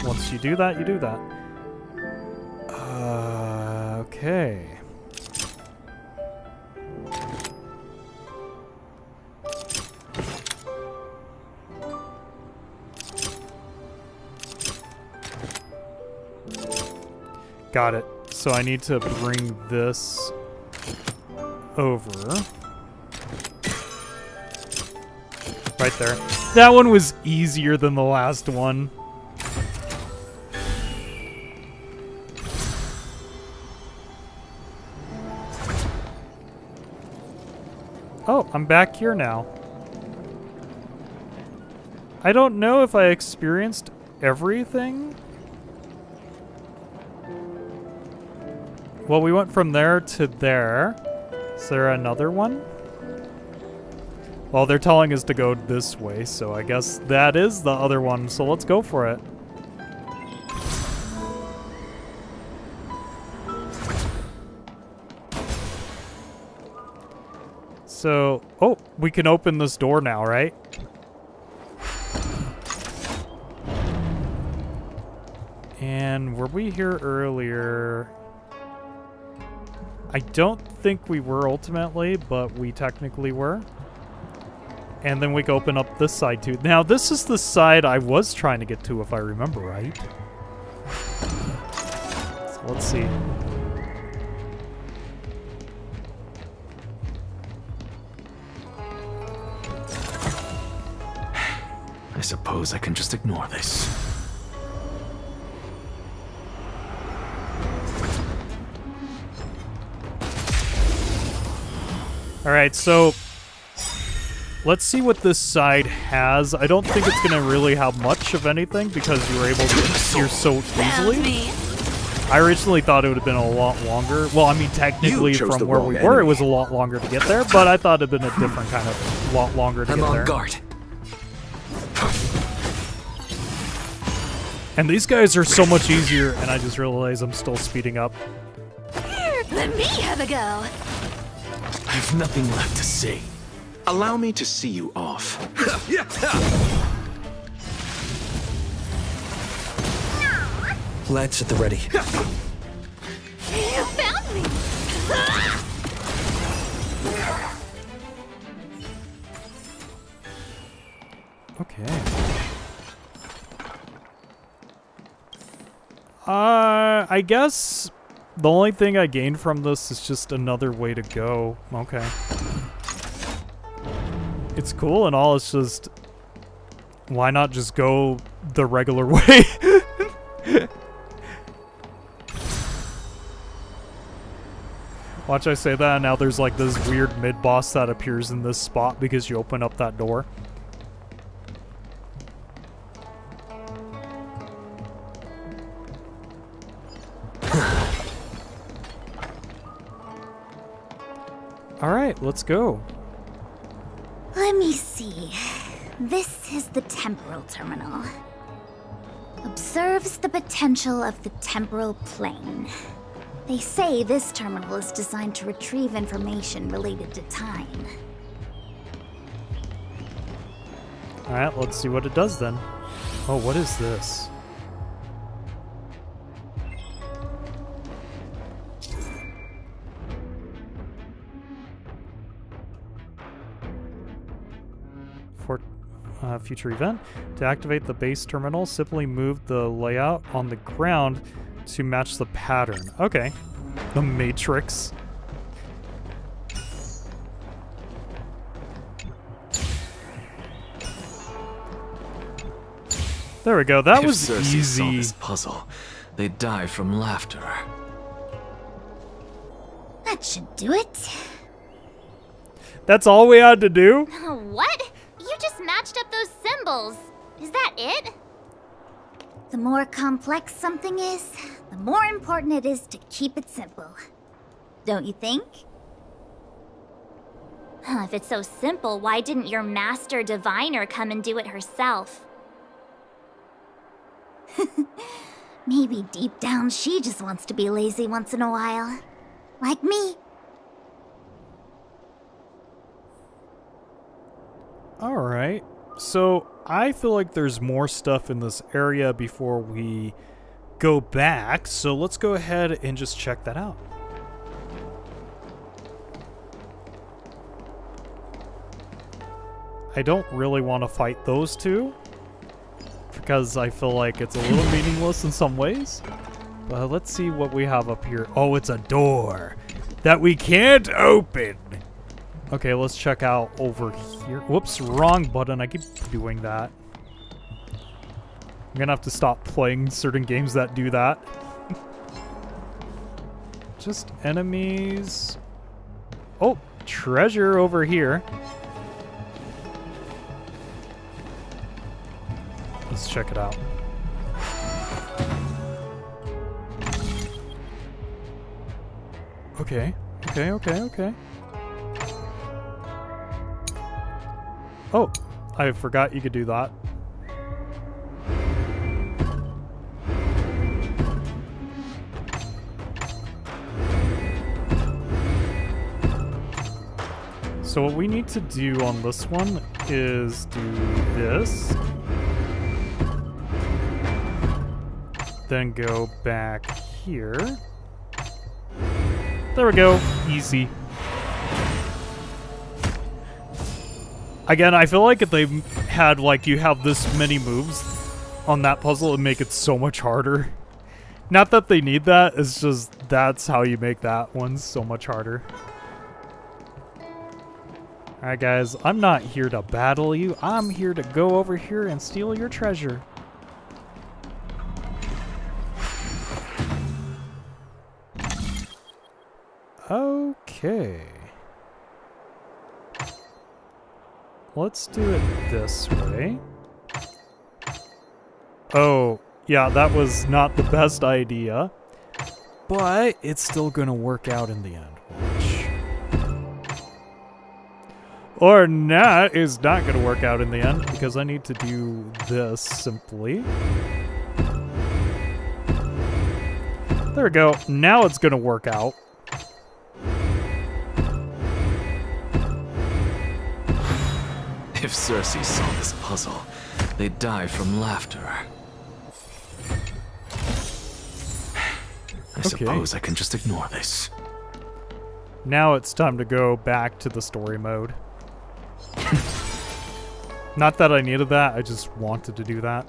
once you do that, you do that. Okay. Got it. So I need to bring this over. Right there. That one was easier than the last one. Oh, I'm back here now. I don't know if I experienced everything. Well, we went from there to there. Is there another one? Well, they're telling us to go this way, so I guess that is the other one, so let's go for it. So, oh, we can open this door now, right? And were we here earlier? I don't think we were ultimately, but we technically were. And then we can open up this side too. Now, this is the side I was trying to get to, if I remember right. Let's see. I suppose I can just ignore this. Alright, so let's see what this side has. I don't think it's gonna really have much of anything because you were able to get here so easily. I originally thought it would have been a lot longer. Well, I mean, technically from where we were, it was a lot longer to get there, but I thought it'd been a different kind of lot longer to get there. I'm on guard. And these guys are so much easier, and I just realized I'm still speeding up. Here, let me have a go. I've nothing left to say. Allow me to see you off. Let's at the ready. You found me. Okay. I guess the only thing I gained from this is just another way to go. Okay. It's cool and all, it's just... why not just go the regular way? Watch I say that, and now there's like this weird mid-boss that appears in this spot because you open up that door. Alright, let's go. Let me see. This is the temporal terminal. Observes the potential of the temporal plane. They say this terminal is designed to retrieve information related to time. Alright, let's see what it does then. Oh, what is this? For future event. To activate the base terminal, simply move the layout on the ground to match the pattern. Okay. The Matrix. There we go. That if was Cersei saw easy. this puzzle, they'd die from laughter. That should do it. That's all we had to do? What? You just matched up those symbols. Is that it? The more complex something is, the more important it is to keep it simple. Don't you think? If it's so simple, why didn't your master diviner come and do it herself? Maybe deep down she just wants to be lazy once in a while. Like me. Alright. So, I feel like there's more stuff in this area before we go back, so let's go ahead and just check that out. I don't really want to fight those two, because I feel like it's a little meaningless in some ways. But let's see what we have up here. Oh, it's a door that we can't open. Okay, let's check out over here. Whoops, wrong button. I keep doing that. I'm gonna have to stop playing certain games that do that. Just enemies. Oh, treasure over here. Let's check it out. Okay, okay. Oh, I forgot you could do that. So what we need to do on this one is do this. Then go back here. There we go. Easy. Again, I feel like if they had, like, you have this many moves on that puzzle, it'd make it so much harder. Not that they need that, it's just that's how you make that one so much harder. Alright guys, I'm not here to battle you, I'm here to go over here and steal your treasure. Okay. Let's do it this way. Oh, yeah, that was not the best idea. But it's still gonna work out in the end. Watch. Or not, it's not gonna work out in the end because I need to do this simply. There we go. Now it's gonna work out. If Cersei saw this puzzle, they'd die from laughter. I suppose I can just ignore this. Now it's time to go back to the story mode. Not that I needed that, I just wanted to do that.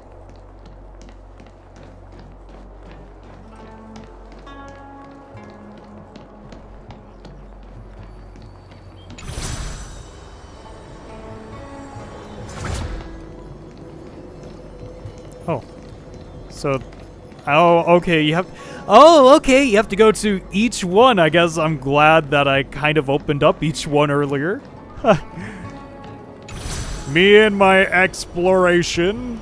Oh. So, oh, okay, you have... Oh, okay, you have to go to each one. I guess I'm glad that I kind of opened up each one earlier. Me and my exploration.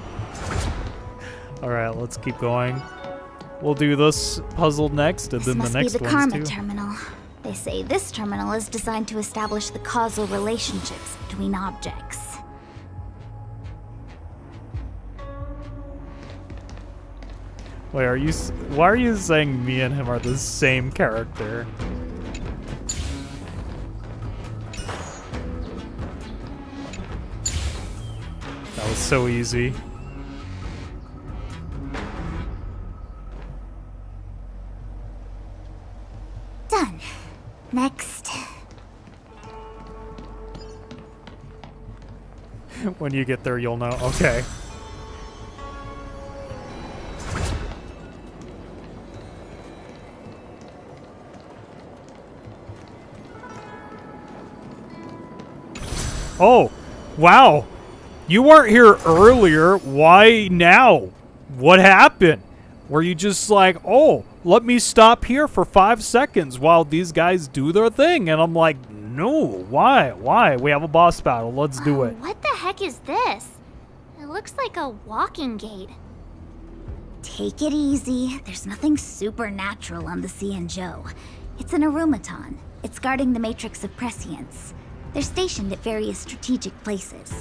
Alright, let's keep going. We'll do this puzzle next, and then the next This must be the one's Karma too. Terminal. They say this terminal is designed to establish the causal relationships between objects. Wait, are you? Why are you saying me and him are the same character? That was so easy. Done. Next. When you get there, you'll know. Okay. Oh, wow. You weren't here earlier. Why now? What happened? Were you just like, oh, let me stop here for 5 seconds while these guys do their thing? And I'm like, no, why? Why? We have a boss battle. Let's do it. What the heck is this? It looks like a walking gate. Take it easy. There's nothing supernatural on the Cianzhou. It's an arumaton. It's guarding the matrix of prescience. They're stationed at various strategic places.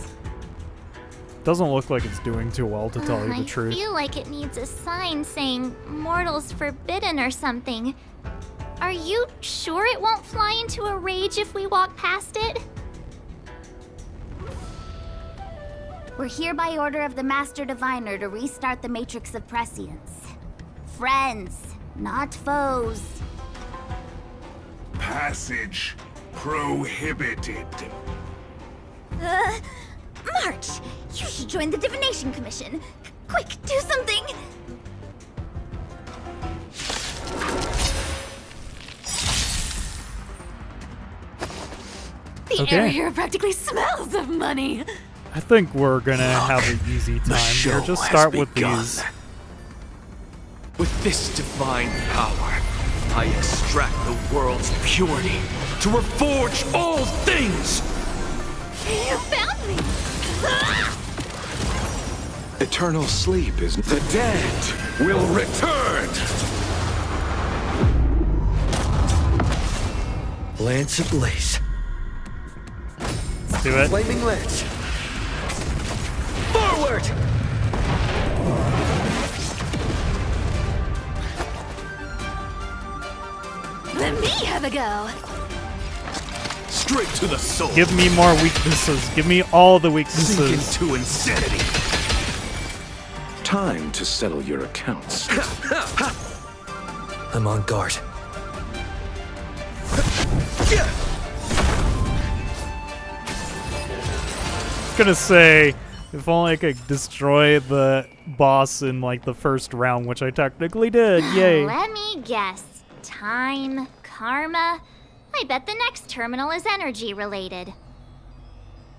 Doesn't look like it's doing too well, to tell you the truth. I feel like it needs a sign saying mortals forbidden or something. Are you sure it won't fly into a rage if we walk past it? We're here by order of the Master Diviner to restart the Matrix of Prescience. Friends, not foes. Passage prohibited. March! You should join the Divination Commission. Quick, do something! The air here practically smells of money. I think we're gonna have an easy time here. Just start with these. With this divine power, I extract the world's purity to reforge all things! You found me! Eternal sleep is... The dead will return! Lance ablaze. Let's do it. Flaming lance. Forward! Let me have a go. Straight to the soul. Give me more weaknesses. Give me all the weaknesses. Sink into insanity. Time to settle your accounts. I'm on guard. Gonna say, If only I could destroy the boss in like the first round, which I technically did. Yay. Let me guess. Time, karma. I bet the next terminal is energy related.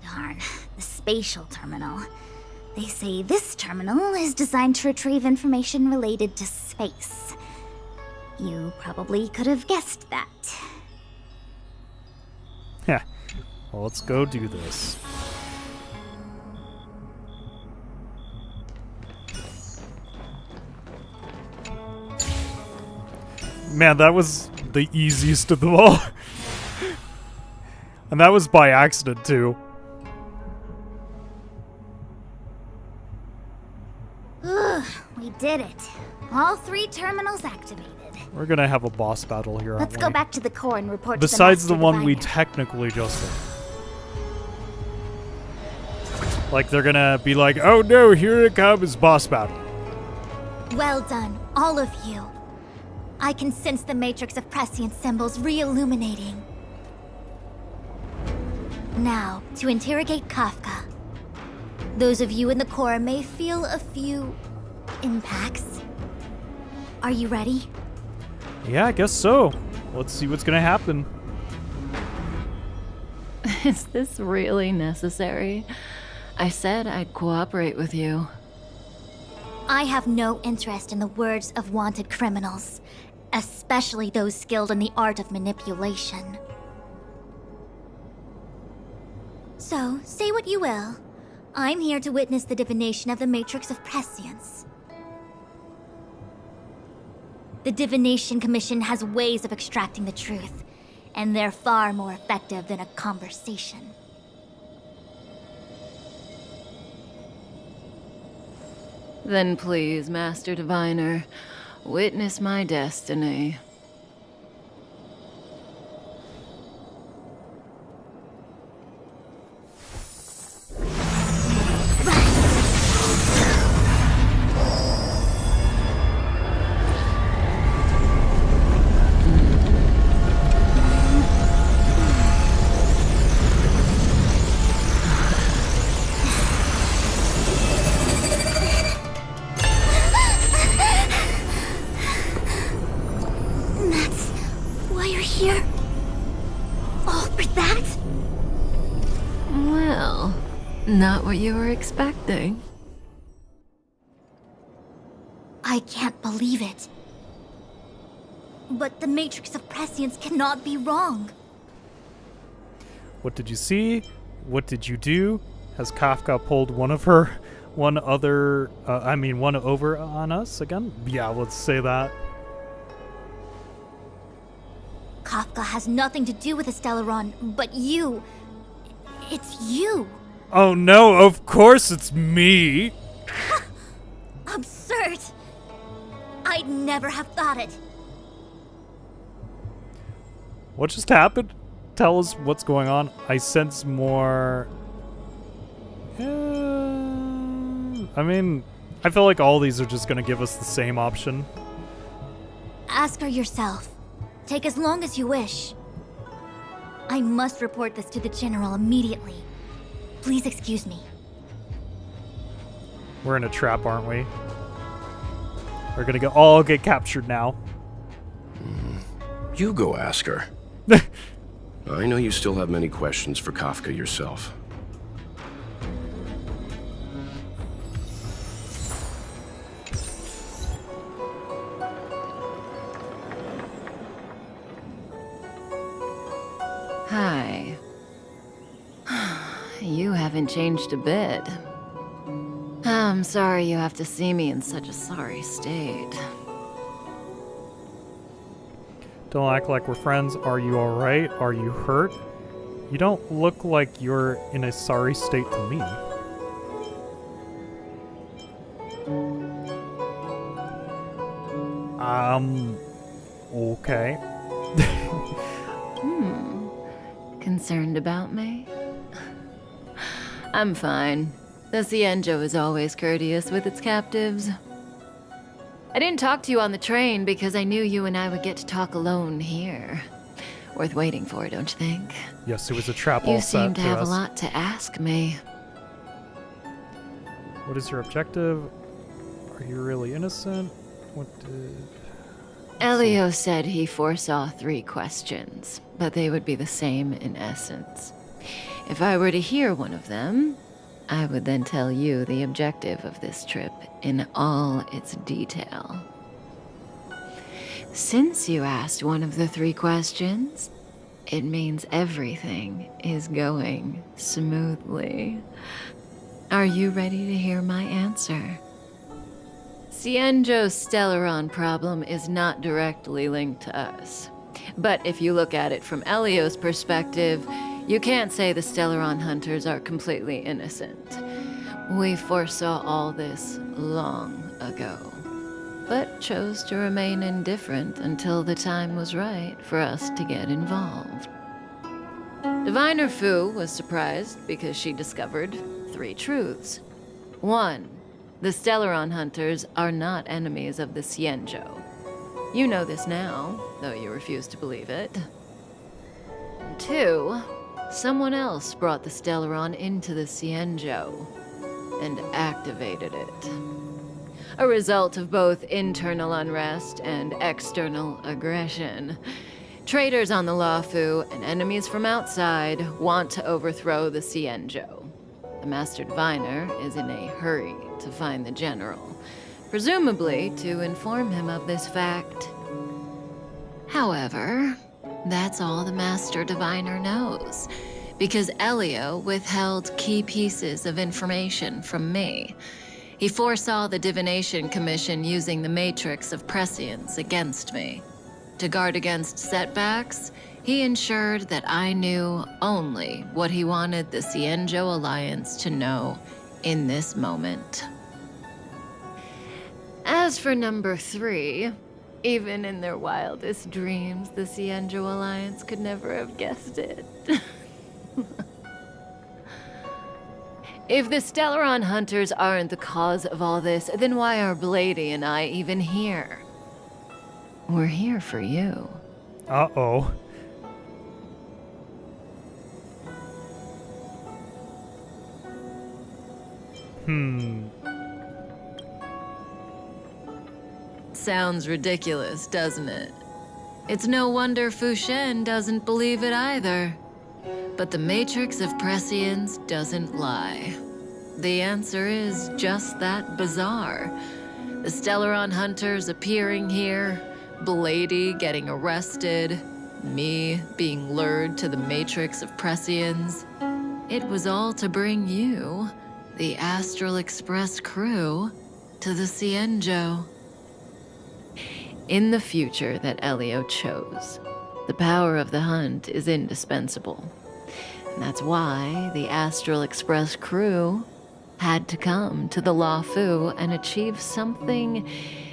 Darn, the spatial terminal. They say this terminal is designed to retrieve information related to space. You probably could have guessed that. Yeah. Well, let's go do this. Man, that was the easiest of them all. And that was by accident, too. We did it. All 3 terminals activated. We're gonna have a boss battle here, aren't Let's we? go back to the core and report Besides to the the one we Diviner. technically just did. Like, they're gonna be like, oh no, here it comes, boss battle. Well done, all of you. I can sense the matrix of prescient symbols re-illuminating. Now, to interrogate Kafka. Those of you in the core may feel a few impacts. Are you ready? Yeah, I guess so. Let's see what's gonna happen. Is this really necessary? I said I'd cooperate with you. I have no interest in the words of wanted criminals, especially those skilled in the art of manipulation. So, say what you will. I'm here to witness the divination of the Matrix of Prescience. The Divination Commission has ways of extracting the truth, and they're far more effective than a conversation. Then please, Master Diviner, witness my destiny. That's why you're here? All for that? Well, not what you were expecting. I can't believe it. But the Matrix of Prescience cannot be wrong. What did you see? What did you do? Has Kafka pulled one over on us again? Yeah, let's say that. Kafka has nothing to do with Stellaron, but you. It's you. Oh no, of course it's me! Absurd. I'd never have thought it. What just happened? Tell us what's going on. I sense more... I mean, I feel like all these are just gonna give us the same option. Ask her yourself. Take as long as you wish. I must report this to the General immediately. Please excuse me. We're in a trap, aren't we? We're gonna all get captured now. You go ask her. I know you still have many questions for Kafka yourself. Hi. You haven't changed a bit. I'm sorry you have to see me in such a sorry state. Don't act like we're friends. Are you alright? Are you hurt? You don't look like you're in a sorry state to me. Okay. Concerned about me? I'm fine. The Cienjo is always courteous with its captives. I didn't talk to you on the train because I knew you and I would get to talk alone here. Worth waiting for, don't you think? Yes, it was a trap all You set seem to have us. a lot to ask me. What is your objective? Are you really innocent? What did... Elio said he foresaw 3 questions, but they would be the same in essence. If I were to hear one of them, I would then tell you the objective of this trip in all its detail. Since you asked one of the 3 questions, it means everything is going smoothly. Are you ready to hear my answer? Cienjo's Stellaron problem is not directly linked to us. But if you look at it from Elio's perspective, you can't say the Stellaron hunters are completely innocent. We foresaw all this long ago, but chose to remain indifferent until the time was right for us to get involved. Diviner Fu was surprised because she discovered 3 truths. 1. The Stellaron hunters are not enemies of the Cienjo. You know this now, though you refuse to believe it. 2. Someone else brought the Stellaron into the Cienjo and activated it. A result of both internal unrest and external aggression. Traitors on the Luofu and enemies from outside want to overthrow the Cienjo. The Master Diviner is in a hurry to find the General, presumably to inform him of this fact. However, that's all the Master Diviner knows, because Elio withheld key pieces of information from me. He foresaw the Divination Commission using the Matrix of Prescience against me. To guard against setbacks, he ensured that I knew only what he wanted the Cienjo Alliance to know in this moment. As for number 3, even in their wildest dreams, the Cienjo Alliance could never have guessed it. If the Stellaron hunters aren't the cause of all this, then why are Blady and I even here? We're here for you. Uh-oh. Sounds ridiculous, doesn't it? It's no wonder Fu Shen doesn't believe it either. But the Matrix of Prescience doesn't lie. The answer is just that bizarre. The Stellaron hunters appearing here, Blady getting arrested, me being lured to the Matrix of Prescience. It was all to bring you, the Astral Express crew, to the Cienjo. In the future that Elio chose, the power of the hunt is indispensable. And that's why the Astral Express crew had to come to the Luofu and achieve something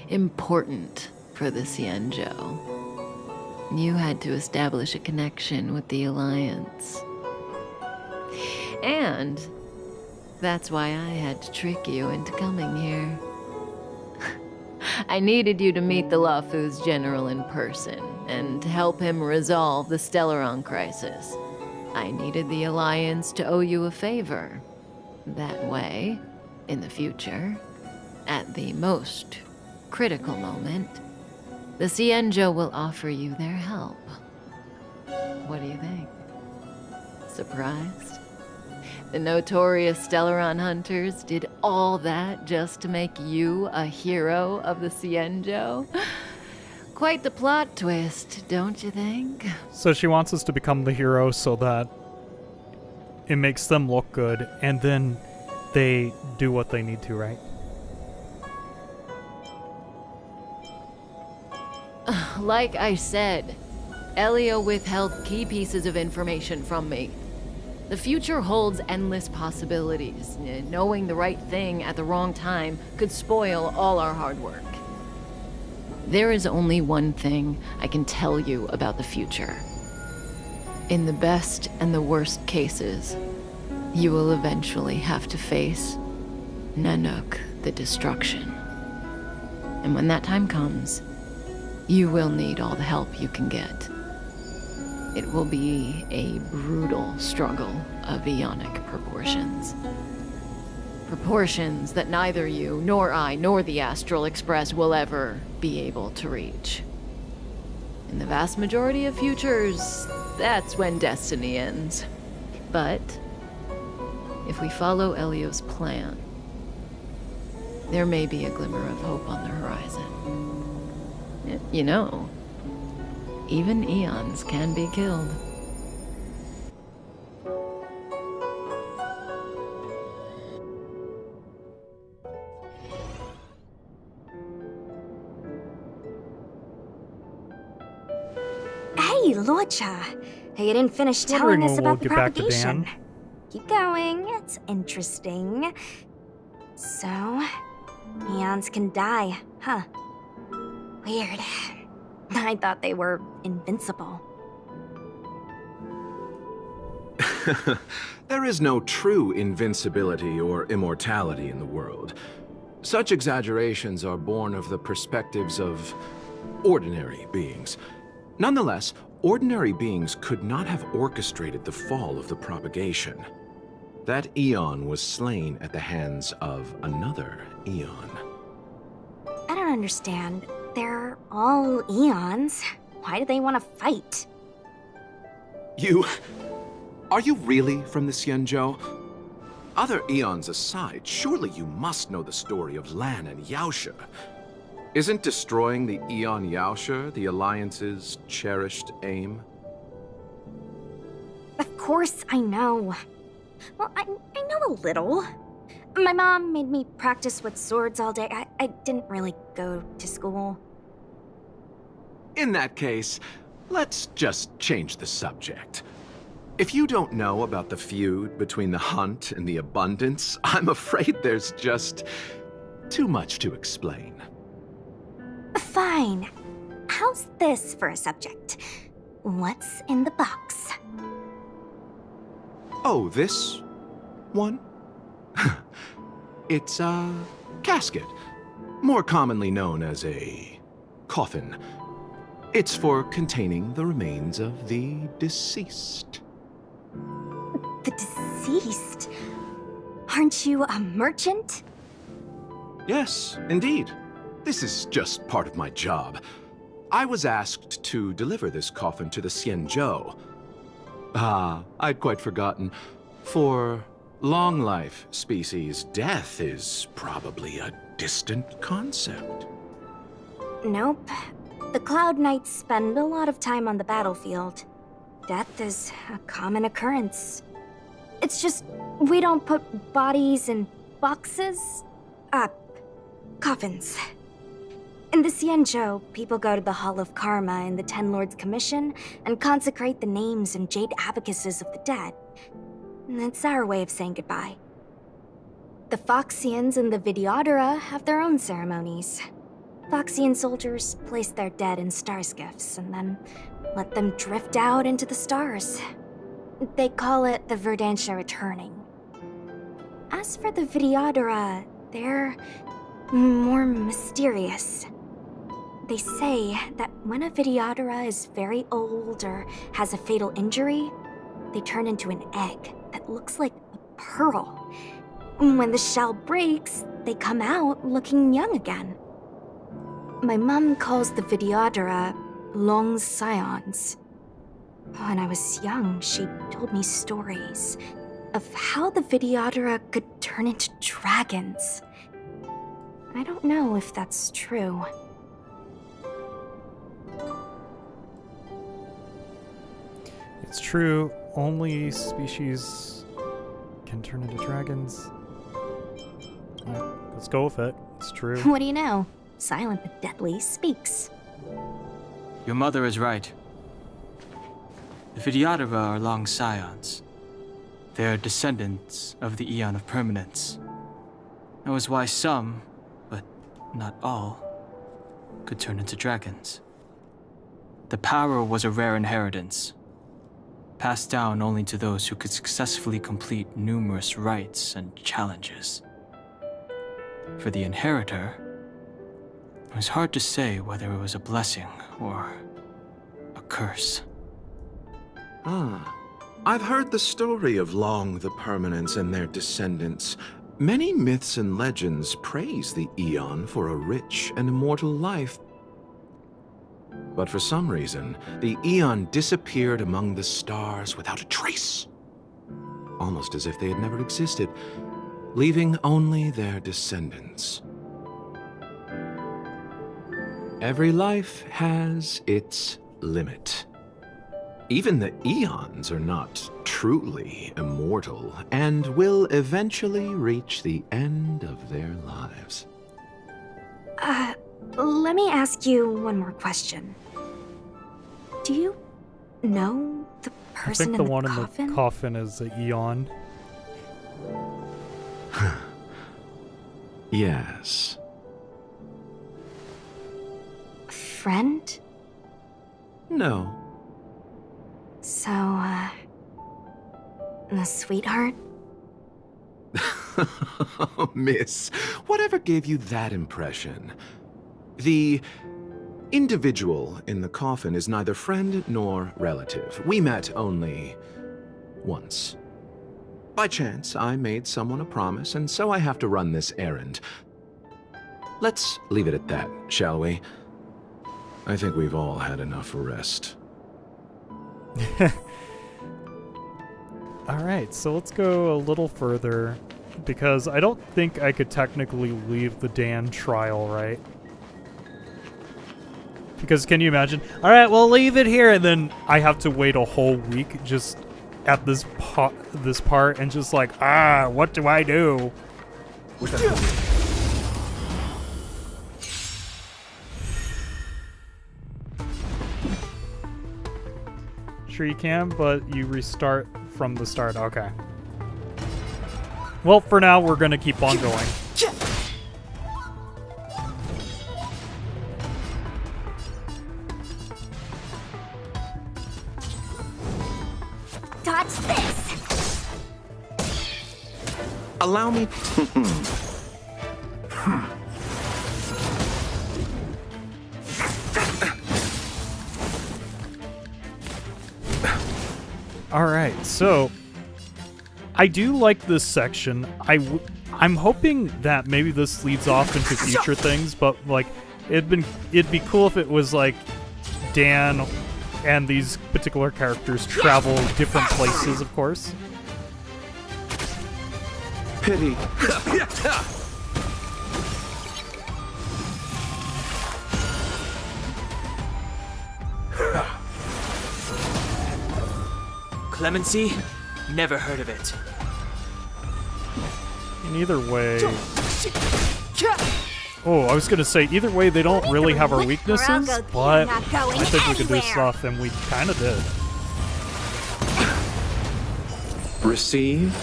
important for the Cienjo. You had to establish a connection with the Alliance. And that's why I had to trick you into coming here. I needed you to meet the Luofu's general in person and help him resolve the Stellaron crisis. I needed the Alliance to owe you a favor. That way, in the future, at the most critical moment, the Cienjo will offer you their help. What do you think? Surprised? The notorious Stellaron hunters did all that just to make you a hero of the Cienjo? Quite the plot twist, don't you think? So she wants us to become the hero so that it makes them look good, and then they do what they need to, right? Like I said, Elio withheld key pieces of information from me. The future holds endless possibilities. Knowing the right thing at the wrong time could spoil all our hard work. There is only one thing I can tell you about the future. In the best and the worst cases, you will eventually have to face Nanook, the destruction. And when that time comes, you will need all the help you can get. It will be a brutal struggle of Ionic proportions. proportions that neither you, nor I, nor the Astral Express will ever be able to reach. In the vast majority of futures, that's when destiny ends. But if we follow Elio's plan, there may be a glimmer of hope on the horizon. You know, even eons can be killed. Hey, Lorcha. You didn't finish Wondering telling us when we'll about the get back to propagation. Dan. Keep going. It's interesting. So, eons can die, huh? Weird. I thought they were invincible. There is no true invincibility or immortality in the world. Such exaggerations are born of the perspectives of ordinary beings. Nonetheless, ordinary beings could not have orchestrated the fall of the propagation. That eon was slain at the hands of another eon. I don't understand. They're all eons. Why do they want to fight? Are you really from the Xianzhou? Other eons aside, surely you must know the story of Lan and Yaoshe. Isn't destroying the Eon Yaoshe the Alliance's cherished aim? Of course I know. Well, I know a little. My mom made me practice with swords all day. I didn't really go to school. In that case, let's just change the subject. If you don't know about the feud between the Hunt and the Abundance, I'm afraid there's just too much to explain. Fine. How's this for a subject? What's in the box? Oh, this one? It's a casket, more commonly known as a coffin. It's for containing the remains of the deceased. The deceased? Aren't you a merchant? Yes, indeed. This is just part of my job. I was asked to deliver this coffin to the Xianzhou. Ah, I'd quite forgotten. For long life species, death is probably a distant concept. Nope. The Cloud Knights spend a lot of time on the battlefield. Death is a common occurrence. It's just, we don't put bodies in boxes? Coffins. In the Xianzhou, people go to the Hall of Karma in the Ten Lords Commission and consecrate the names and jade abacuses of the dead. It's our way of saying goodbye. The Foxians and the Videodora have their own ceremonies. Foxian soldiers place their dead in star skiffs and then let them drift out into the stars. They call it the Verdantia returning. As for the Videodora, they're more mysterious. They say that when a Videodora is very old or has a fatal injury, they turn into an egg that looks like a pearl. When the shell breaks, they come out looking young again. My mom calls the Videodora long scions. When I was young, she told me stories of how the Videodora could turn into dragons. I don't know if that's true. It's true, only species can turn into dragons. Let's go with it. It's true. What do you know? Silent but deadly speaks. Your mother is right. The Videodora are long scions. They are descendants of the Eon of Permanence. That was why some, but not all, could turn into dragons. The power was a rare inheritance, passed down only to those who could successfully complete numerous rites and challenges. For the inheritor, it was hard to say whether it was a blessing or a curse. Ah, I've heard the story of Long the Permanence and their descendants. Many myths and legends praise the Eon for a rich and immortal life. But for some reason, the Eon disappeared among the stars without a trace. Almost as if they had never existed, leaving only their descendants. Every life has its limit. Even the Eons are not truly immortal and will eventually reach the end of their lives. Let me ask you one more question. Do you know the I person think the in the one coffin? in the coffin is the Eon. Yes. Friend? No. So, a sweetheart? Miss, whatever gave you that impression? The individual in the coffin is neither friend nor relative. We met only once. By chance, I made someone a promise, and so I have to run this errand. Let's leave it at that, shall we? I think we've all had enough rest. Alright, so let's go a little further, because I don't think I could technically leave the Dan trial, right? Because can you imagine? Alright, we'll leave it here, and then I have to wait a whole week just at this part, and just like, what do I do? Sure you can, but you restart from the start. Okay. Well, for now, we're gonna keep on going. Dodge this! Allow me... Alright, so I do like this section. I'm hoping that maybe this leads off into future things, but like it'd be cool if it was like Dan and these particular characters travel different places, of course. Pity. Clemency? Never heard of it. In either way... Oh, I was gonna say, either way, they don't really have our weaknesses, but I think we could do stuff, and we kinda did. Receive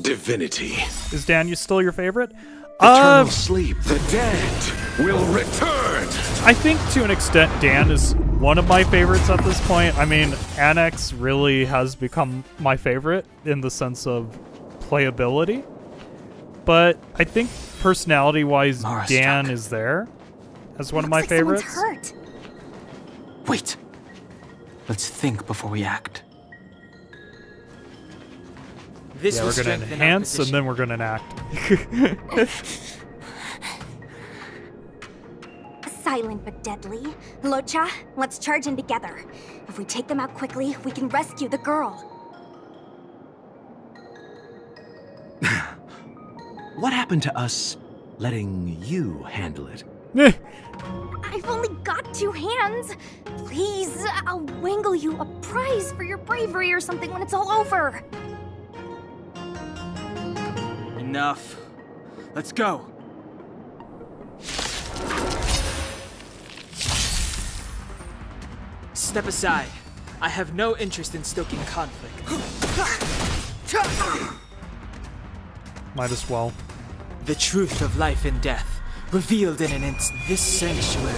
divinity. Is Dan still your favorite? Eternal sleep. The dead will return. I think to an extent Dan is one of my favorites at this point. I mean, Annex really has become my favorite in the sense of playability. But I think personality-wise, Dan is there as one of my favorites. Hurt. Wait. Let's think before we act. This yeah, will we're gonna strengthen our enhance and position. then we're gonna enact. Silent but deadly. Locha, let's charge in together. If we take them out quickly, we can rescue the girl. What happened to us letting you handle it? I've only got 2 hands. Please, I'll wangle you a prize for your bravery or something when it's all over. Enough. Let's go. Step aside. I have no interest in stoking conflict. Might as well. The truth of life and death, revealed in an instant. This sanctuary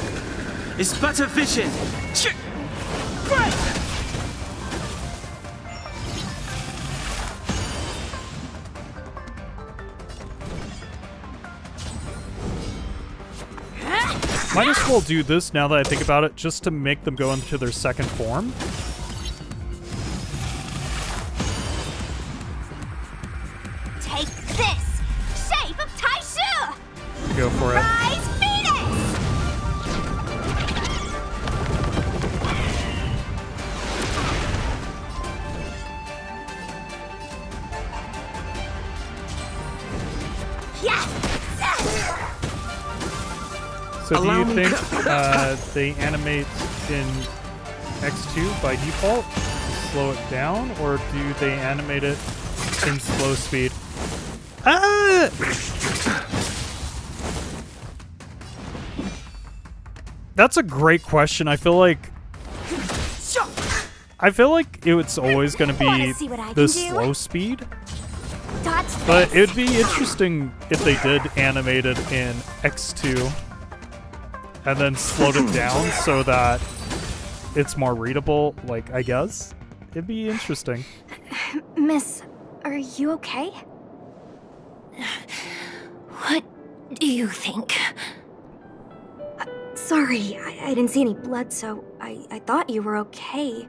is but a vision. Might as well do this now that I think about it, just to make them go into their second form. Take this! Shake! Go for it. Rise, Phoenix! Yes! So do Allow you me think they animate in X2 by default to slow it down, or do they animate it in slow speed? That's a great question. I feel like it's always going to be Wanna see what I the can do? slow speed. Dodge But this. it would be interesting if they did animate it in X2 and then slowed it down so that it's more readable, like, I guess. It'd be interesting. Miss, are you okay? What do you think? Sorry, I didn't see any blood, so I thought you were okay.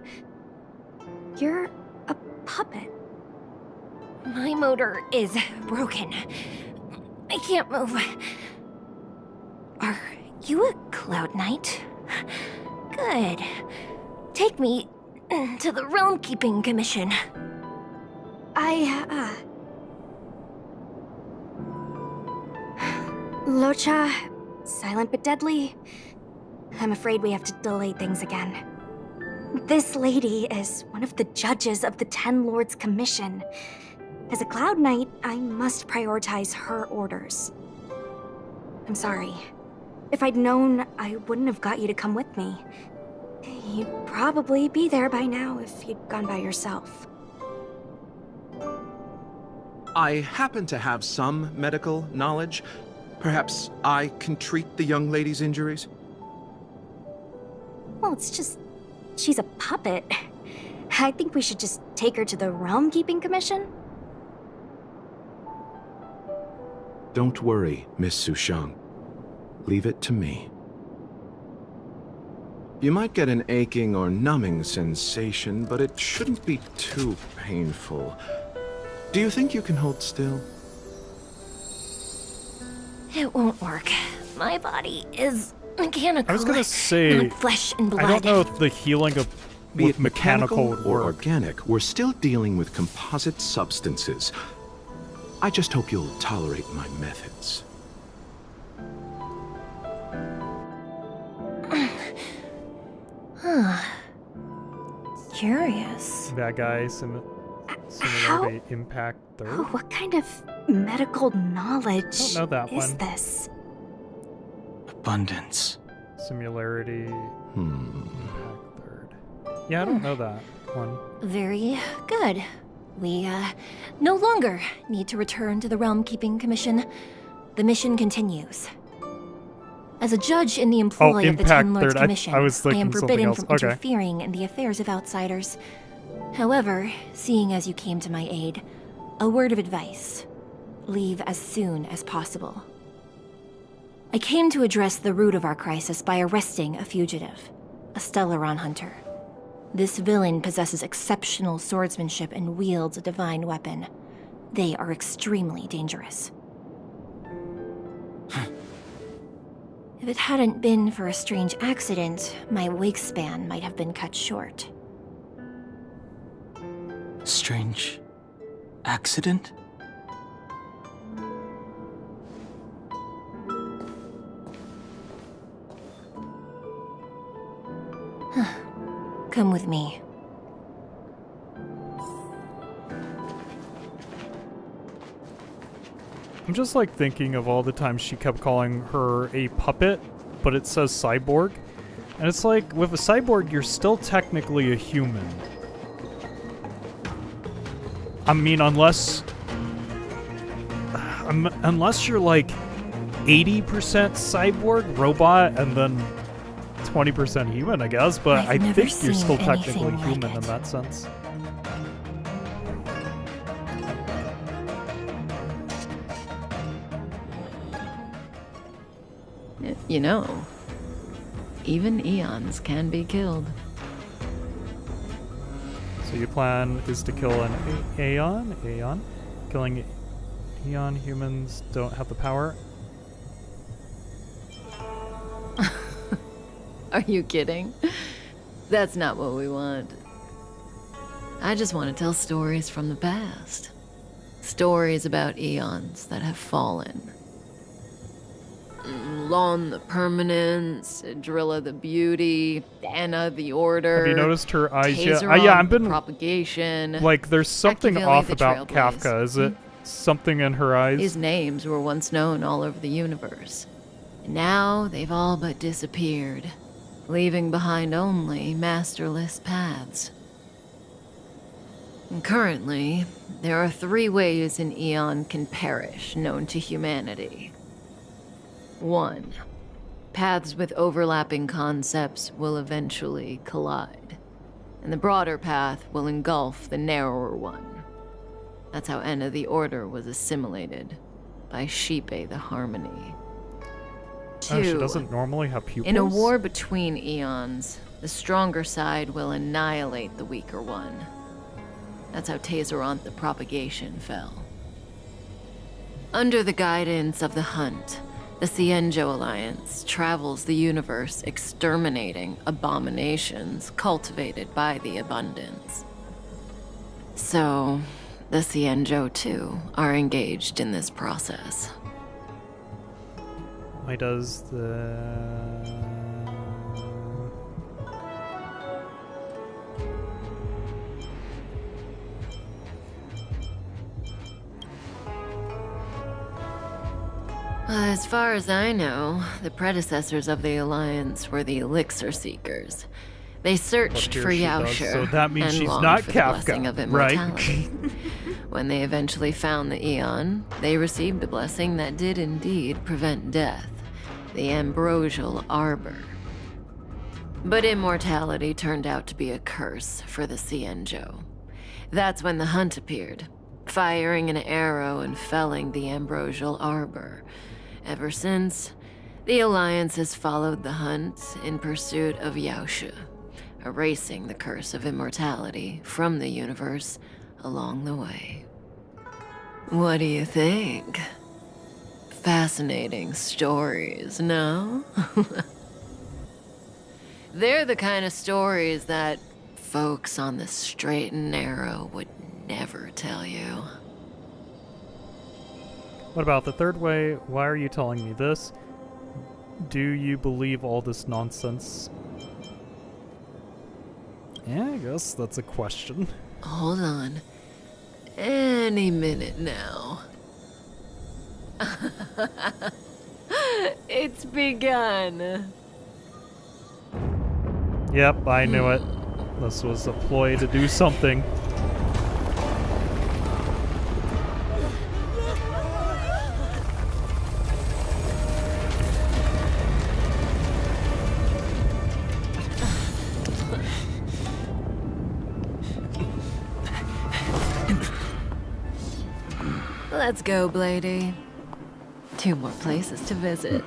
You're a puppet. My motor is broken. I can't move. Are you a Cloud Knight? Good. Take me to the Realm Keeping Commission. Locha, silent but deadly. I'm afraid we have to delay things again. This lady is one of the judges of the Ten Lords Commission. As a Cloud Knight, I must prioritize her orders. I'm sorry. If I'd known, I wouldn't have got you to come with me. You'd probably be there by now if you'd gone by yourself. I happen to have some medical knowledge. Perhaps I can treat the young lady's injuries? Well, it's just... she's a puppet. I think we should just take her to the Realm Keeping Commission. Don't worry, Miss Sushang. Leave it to me. You might get an aching or numbing sensation, but it shouldn't be too painful. Do you think you can hold still? It won't work. My body is mechanical. I was gonna say, not flesh and blood. I don't know if the healing of Be with it mechanical would or work. organic, we're still dealing with composite substances. I just hope you'll tolerate my methods. Curious. Bad guy, similarity, impact third. Oh, what kind of medical knowledge Don't know that is one. this? Abundance. Similarity, impact third. Yeah, I don't know that one. Very good. We, no longer need to return to the Realm Keeping Commission. The mission continues. As a judge in the employ of the Impact Ten Lords Third. Commission, I was thinking am something forbidden else. from Okay. interfering in the affairs of outsiders. However, seeing as you came to my aid, a word of advice. Leave as soon as possible. I came to address the root of our crisis by arresting a fugitive, a Stellaron hunter. This villain possesses exceptional swordsmanship and wields a divine weapon. They are extremely dangerous. If it hadn't been for a strange accident, my wakespan might have been cut short. Strange accident? Come with me. I'm just like thinking of all the times she kept calling her a puppet, but it says cyborg. And it's like, with a cyborg, you're still technically a human. I mean, unless you're like 80% cyborg, robot, and then 20% human, I guess. But I've I never think you're seen still anything technically like human it. in that sense. You know, even eons can be killed. So your plan is to kill an Aeon? Killing Aeon humans don't have the power. Are you kidding? That's not what we want. I just want to tell stories from the past. Stories about eons that have fallen. Lon the Permanence, Drilla the Beauty, Anna the Order. Have you noticed her eyes yet? Tazeron Yeah, I've been the Propagation. like, there's something Actively off the about Trailblaze. Kafka. Is it something in her eyes? These names were once known all over the universe. And now they've all but disappeared, leaving behind only masterless paths. And currently, there are 3 ways an eon can perish known to humanity. 1. Paths with overlapping concepts will eventually collide, and the broader path will engulf the narrower one. That's how Enna the Order was assimilated by Shipe the Harmony. 2. Oh, she doesn't normally have pupils? In a war between eons, the stronger side will annihilate the weaker one. That's how Tazeron the Propagation fell. Under the guidance of the Hunt, the Cienjo Alliance travels the universe exterminating abominations cultivated by the Abundance. So, the Cienjo too are engaged in this process. Why does the... As far as I know, the predecessors of the Alliance were the Elixir Seekers. They searched here for she does, Yausha so that means and she's longed not for the Kafka, blessing of right? immortality. When they eventually found the Eon, they received a blessing that did indeed prevent death, the Ambrosial Arbor. But immortality turned out to be a curse for the Cienjo. That's when the Hunt appeared, firing an arrow and felling the Ambrosial Arbor. Ever since, the Alliance has followed the Hunt in pursuit of Yausha, erasing the curse of immortality from the universe along the way. What do you think? Fascinating stories, no? They're the kind of stories that folks on the straight and narrow would never tell you. What about the 3rd way? Why are you telling me this? Do you believe all this nonsense? Yeah, I guess that's a question. Hold on. Any minute now. It's begun. Yep, I knew it. This was a ploy to do something. Let's go, Blady. 2 more places to visit.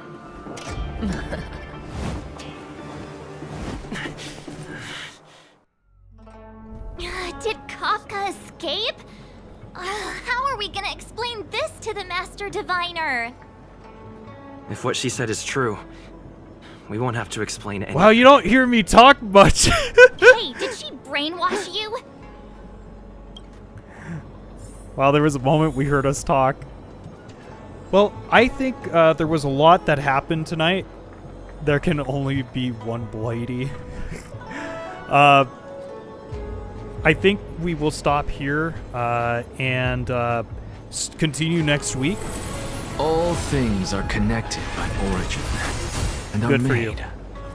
Did Kafka escape? How are we gonna explain this to the Master Diviner? If what she said is true, we won't have to explain anything. Wow, you don't hear me talk much. Hey, did she brainwash you? Wow, there was a moment we heard us talk. Well, I think there was a lot that happened tonight. There can only be one Blady. I think we will stop here and continue next week. All things are connected by origin and are Good for made you. of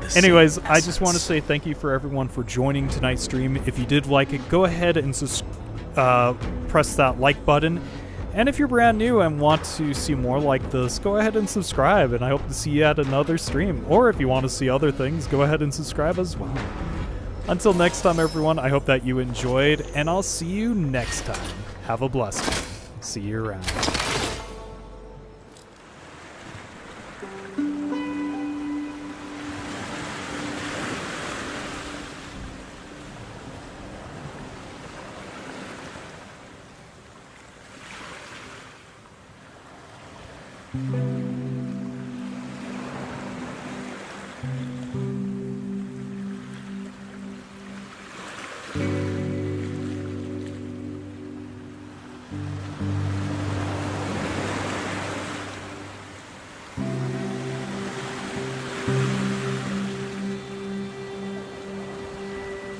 the Anyways, same I just want to essence. say thank you for everyone for joining tonight's stream. If you did like it, go ahead and press that like button. And if you're brand new and want to see more like this, go ahead and subscribe. And I hope to see you at another stream. Or if you want to see other things, go ahead and subscribe as well. Until next time, everyone, I hope that you enjoyed, and I'll see you next time. Have a blessed one. See you around.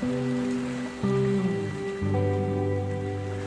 Bye.